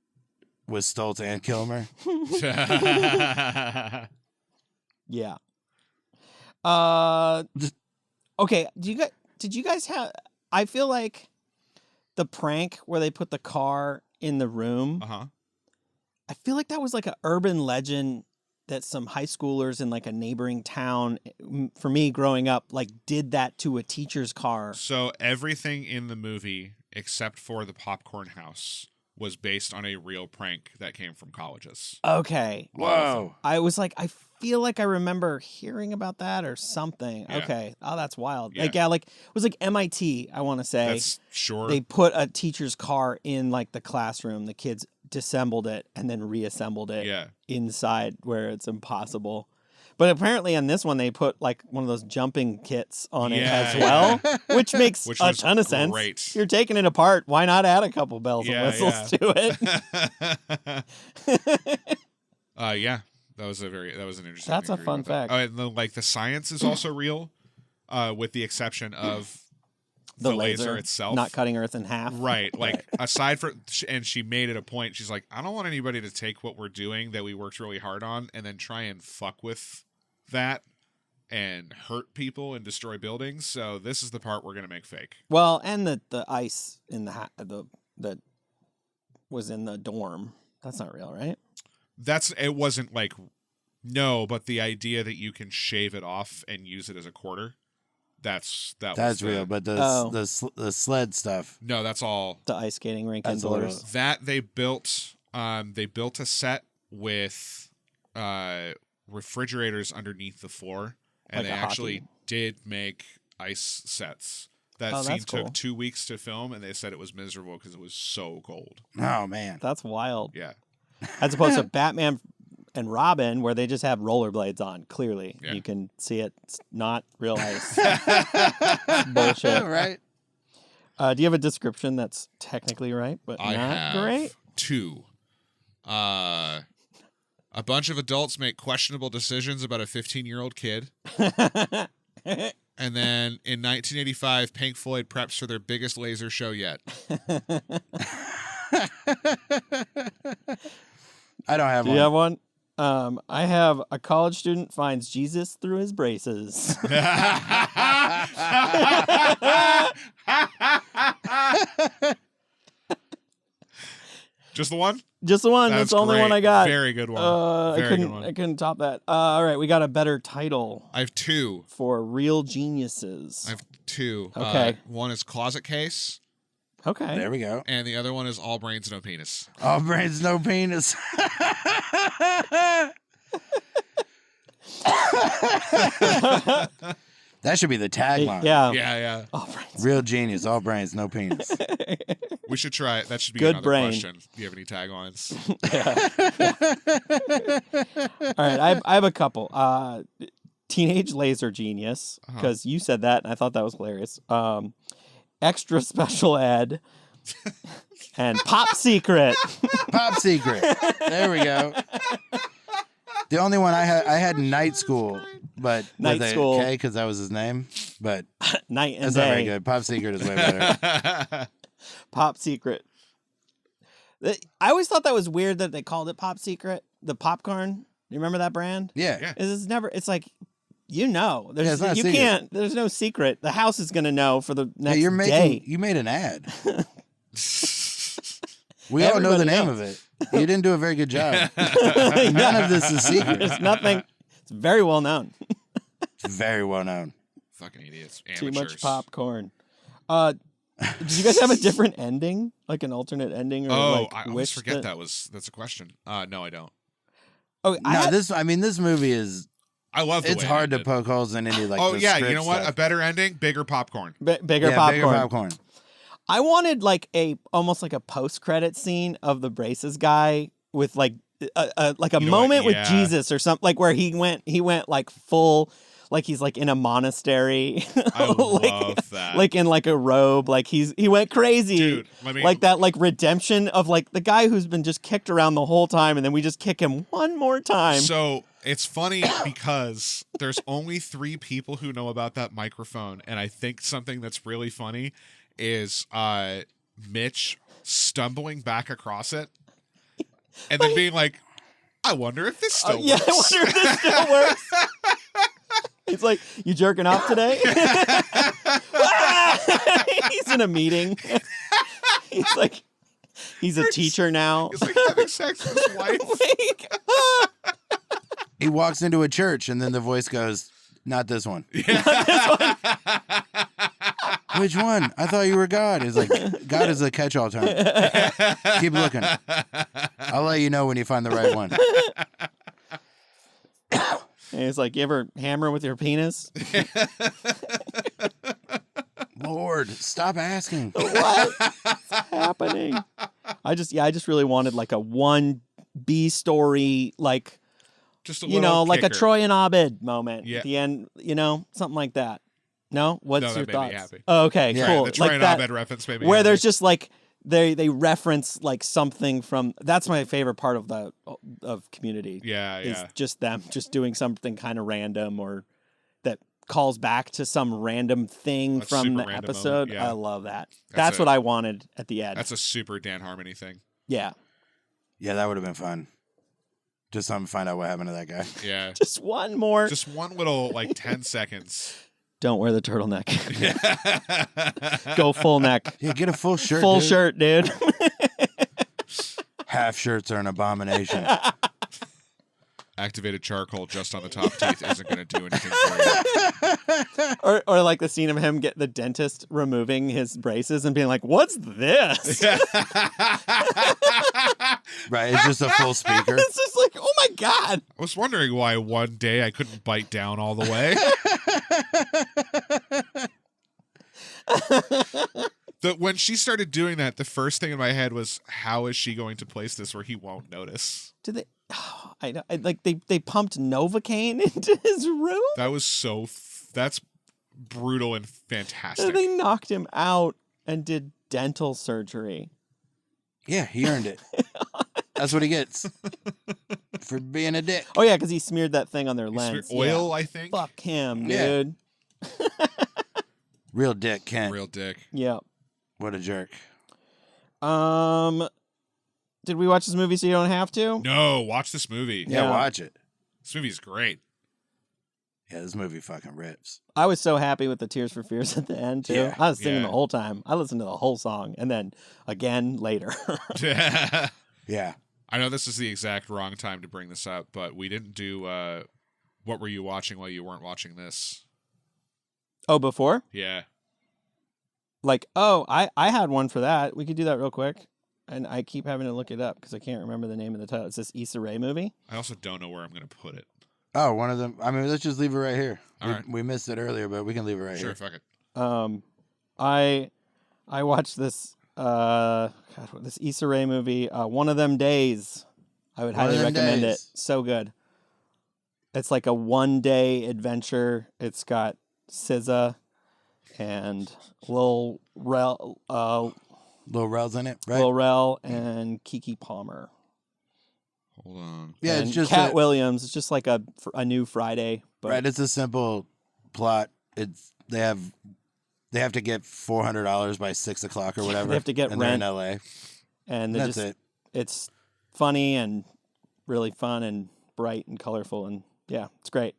with Stoltz and Kilmer. Yeah. Okay. Did you guys have? I feel like the prank where they put the car in the room. I feel like that was like an urban legend that some high schoolers in like a neighboring town, for me growing up, like did that to a teacher's car. So everything in the movie, except for the popcorn house, was based on a real prank that came from colleges. Okay. Whoa. I was like, I feel like I remember hearing about that or something. Yeah. Okay. Oh, that's wild. Yeah. Like it was like MIT, I want to say. That's sure. They put a teacher's car in like the classroom. The kids disassembled it and then reassembled it inside where it's impossible. But apparently in this one they put like one of those jumping kits on it as well, which makes a ton of sense. Great. You're taking it apart. Why not add a couple bells and whistles to it? Yeah. That was an interesting. That's thing a to read fun about that. fact. And like the science is also real, with the exception of the laser itself. Not cutting Earth in half. Right. Like, aside from, and she made it a point, she's like, I don't want anybody to take what we're doing that we worked really hard on and then try and fuck with that and hurt people and destroy buildings. So this is the part we're going to make fake. Well, and the ice in that was in the dorm. That's not real, right? It wasn't like, no, but the idea that you can shave it off and use it as a quarter. That's real, but the sled stuff. No, that's all. The ice skating rink That's indoors. That they built a set with refrigerators underneath the floor, and Like they a actually hockey. did make ice sets. That Oh, scene that's cool. took 2 weeks to film, and they said it was miserable because it was so cold. Oh man, That's wild. Yeah. As opposed to Batman and Robin, where they just have rollerblades on. Clearly, Yeah. you can see it. It's not real ice. Bullshit. right? Do you have a description that's technically right, but I not have great? 2. A bunch of adults make questionable decisions about a 15-year-old kid. And then in 1985, Pink Floyd preps for their biggest laser show yet. I don't have Do one. you have one? I have a college student finds Jesus through his braces. Just the one? Just the one. That's the only one I got. Very good one. I Very good one. couldn't top that. All right, we got a better title I have 2. for Real Geniuses. I have 2. Okay. One is Closet Case, Okay. There we go. and the other one is All Brains, No Penis. All brains, no penis. That should be the tagline. Yeah. Yeah. Oh, right. Real genius, all brains, no penis. We should try it. That should be Good another brain. question. Do you have any taglines? All right, I have a couple. Teenage Laser Genius, because you said that, and I thought that was hilarious. Extra Special Ed, and Pop Secret. Pop secret. There we go. The only one I had Night School, but Night with School. a K because that was his name. But Night and that's not very Day. good. Pop secret is way better. Pop Secret. I always thought that was weird that they called it Pop Secret. The popcorn. You remember that brand? Yeah. Yeah. It's never. It's like, there's it's not a you secret. can't. There's no secret. The house is gonna know for the next You're day. you made an ad. We all know the Everybody name knows. of it. You didn't do a very good job. None of this is secret. There's nothing. It's very well known. It's very well known. Fucking idiots. Too Amateurs. much popcorn. Did you guys have a different ending, like an alternate ending, or Oh, like I always wish forget that's a question. No, I don't. Oh, No, this movie is. I love the It's way it hard to ended. poke holes in any like. Oh the yeah, you script know what? stuff. A better ending, bigger popcorn. bigger Yeah, popcorn. bigger popcorn. I wanted like almost like a post-credit scene of the braces guy with like a You know what? moment with Yeah. Jesus or something, like where he went like full, like he's like in a monastery. I like, love that. like in like a robe, like he went crazy. Dude, let me Like that, like redemption of like the guy who's been just kicked around the whole time, and then we just kick him one more time. So it's funny because there's only 3 people who know about that microphone, and I think something that's really funny is Mitch stumbling back across it and then being like, I wonder if this still Yeah, works. I wonder if this still works. It's like, you jerking off today? He's in a meeting. He's a teacher now. He's like having sex with his wife. He walks into a church and then the voice goes, "Not this one." Which one? I thought you were God. It's like, God is a catch-all term. Keep looking. I'll let you know when you find the right one. And it's like, you ever hammer with your penis? Lord, stop asking. What's happening? I just really wanted like a 1B story, like, Just a you little know, like a kicker. Troy and Abed moment Yeah. at the end, you know, something like that. No? What's No, your that made me thoughts? happy. Oh, okay, Yeah, cool. The Troy like and that, Abed reference made me where happy. there's just like they reference like something from, that's my favorite part of Community. Yeah, Is yeah. just them just doing something kind of random or that calls back to some random thing A from super the random episode. moment, yeah. I love that. That's what I wanted at the end. That's a super Dan Harmony thing. Yeah. Yeah, that would have been fun. Just something to find out what happened to that guy. Yeah. Just one more. Just one little, like, 10 seconds. Don't wear the turtleneck. Go full neck. Yeah, get a full shirt. Full dude. shirt, dude. Half shirts are an abomination. Activated charcoal just on the top teeth isn't going to do anything for you. or like the scene of him get the dentist removing his braces and being like, "What's this?" Right, it's just a full speaker. It's just like, oh my god. I was wondering why one day I couldn't bite down all the way. When she started doing that, the first thing in my head was, how is she going to place this where he won't notice? Did they? Oh, I know. Like they pumped Novocaine into his room. That was that's brutal and fantastic. And they knocked him out and did dental surgery. Yeah, he earned it. That's what he gets for being a dick. Oh yeah, because he smeared that thing on their lens. Oil, Yeah. I think. Fuck him, Yeah. dude. Real dick, Kent. Real dick. Yeah. What a jerk. Did we watch this movie so you don't have to? No, watch this movie. Yeah, Yeah. watch it. This movie's great. Yeah, this movie fucking rips. I was so happy with the Tears for Fears at the end too. Yeah. I was singing Yeah. the whole time. I listened to the whole song and then again later. Yeah. I know this is the exact wrong time to bring this up, but we didn't do what were you watching while you weren't watching this? Oh, before? Yeah. Like, I had one for that. We could do that real quick. And I keep having to look it up because I can't remember the name of the title. It's this Issa Rae movie. I also don't know where I'm going to put it. Oh, one of them. I mean, let's just leave it right here. All right. We missed it earlier, but we can leave it right Sure, here. fuck it. I watched this this Issa Rae movie, One of Them Days. I would One of highly Them recommend it. Days. So good. It's like a 1-day adventure. It's got SZA and Lil Rel, Lil Rel's in it, right? Lil Rel and Keke Palmer. Hold on. Yeah, and it's just Cat Williams. It's just like a new Friday. But right. It's a simple plot. They have to get $400 by 6 o'clock or whatever. They have to get and rent. they're in LA. and they That's just it. it's funny and really fun and bright and colorful and yeah, it's great.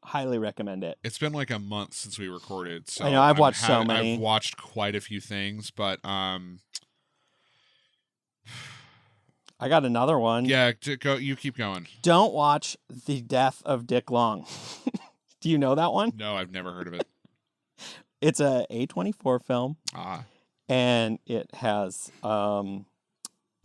Highly recommend it. It's been like a month since we recorded, so I know, I've watched so many. I've watched quite a few things, but I got another one. yeah, go. You keep going. Don't watch The Death of Dick Long. Do you know that one? No, I've never heard of it. It's a A24 film, And it has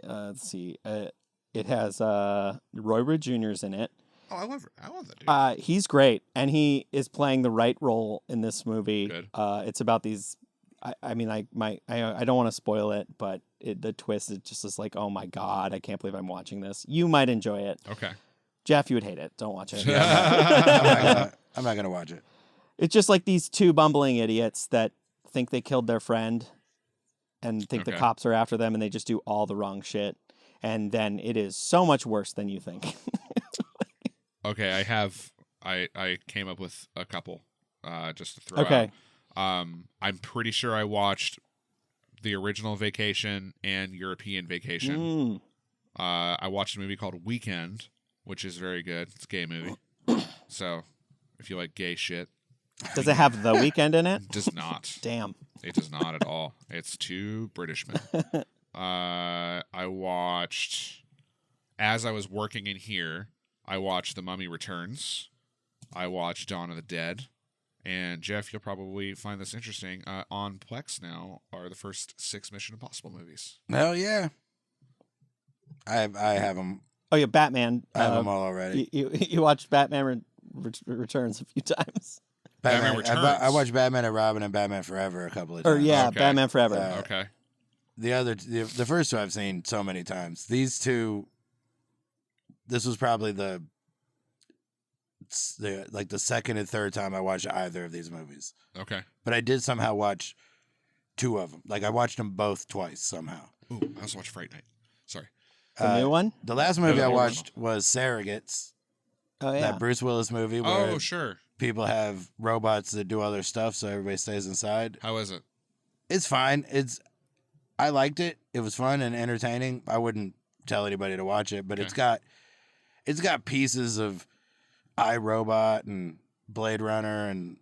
let's see, it has Roy Wood Jr.'s in it. Oh, I love that dude. He's great, and he is playing the right role in this movie. Good. It's about these. I mean, I don't want to spoil it, but the twist is just like, oh my god, I can't believe I'm watching this. You might enjoy it. Okay. Jeff, you would hate it. Don't watch it. I'm not gonna watch it. It's just like these two bumbling idiots that think they killed their friend and think the Okay. cops are after them, and they just do all the wrong shit. And then it is so much worse than you think. Okay, I came up with a couple just to throw Okay. out. I'm pretty sure I watched the original Vacation and European Vacation. I watched a movie called Weekend, which is very good. It's a gay movie. So, if you like gay shit, Does it have The Weeknd in it? it does not. Damn. It does not at all. It's too British, man. I watched, as I was working in here, I watched The Mummy Returns. I watched Dawn of the Dead. And Jeff, you'll probably find this interesting. On Plex now are the first 6 Mission Impossible movies. Hell yeah. I have them. Oh yeah, Batman. I have them all already. You watched Batman Returns a few times. Batman Returns. I watched Batman and Robin and Batman Forever a couple of times. Or yeah, Okay. Batman Forever. Okay. The first two I've seen so many times. These two, this was probably the second and third time I watched either of these movies. Okay. But I did somehow watch 2 of them. Like I watched them both twice somehow. Ooh, I also watched Fright Night. Sorry. The new one? The last movie the I original. watched was Surrogates. Oh yeah. That Bruce Willis movie. Where Oh, sure. people have robots that do other stuff, so everybody stays inside. How is it? It's fine. I liked it. It was fun and entertaining. I wouldn't tell anybody to watch it, but Okay. it's got pieces of iRobot and Blade Runner and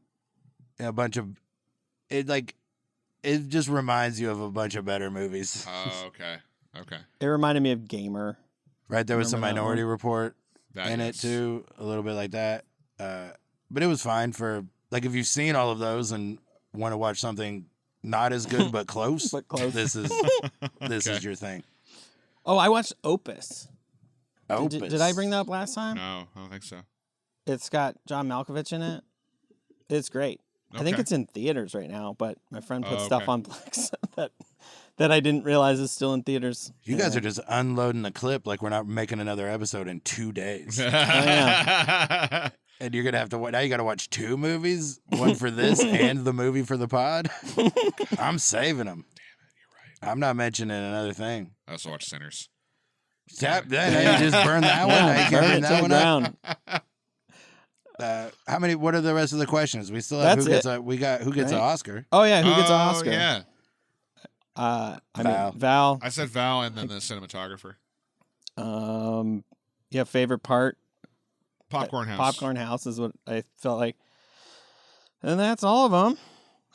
a bunch of it. Like it just reminds you of a bunch of better movies. Oh, okay. Okay. It reminded me of Gamer. Right, there was some Remember that Minority Report That in it is- too, a little bit like that. But it was fine for like if you've seen all of those and want to watch something not as good but close. But close. This is Okay. your thing. Oh, I watched Opus. Opus. Did I bring that up last time? No, I don't think so. It's got John Malkovich in it. It's great. I think Okay. it's in theaters right now, but my friend put Oh, stuff okay. on Plex that I didn't realize is still in theaters. You guys are just unloading the clip like we're not making another episode in 2 days. yeah. And you're gonna have to now you gotta watch 2 movies, one for this and the movie for the pod. I'm saving them. You're right. I'm not mentioning another thing. I also watch Sinners. Tap that. Now you just burn that one. Now you Yeah, can burn bring it that to the one up. ground. How many? What are the rest of the questions? We still have That's who gets it. who gets an Right? Oscar? Oh yeah, who gets an Oh, Oscar? Yeah. I Val. mean Val. I said Val and then the cinematographer. Yeah, favorite part. Popcorn House. Popcorn House is what I felt like, and that's all of them.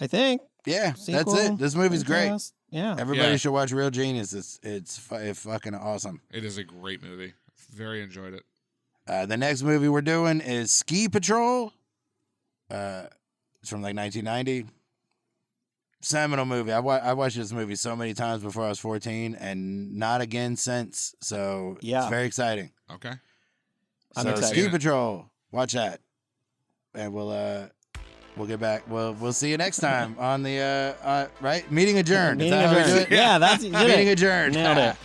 I think. Yeah, Sequel, that's it. This movie's great. Podcast. Yeah. Everybody Yeah. should watch Real Genius. It's fucking awesome. It is a great movie. Very enjoyed it. The next movie we're doing is Ski Patrol. It's from like 1990. Seminal movie. I watched this movie so many times before I was 14 and not again since. So Yeah. it's very exciting. Okay. I'm So excited. Ski Patrol. Watch that. And we'll get back. We'll see you next time on the right? Meeting adjourned. Is Meeting that how we do adjourned. it? Yeah, that's you did Meeting it. adjourned. Nailed it.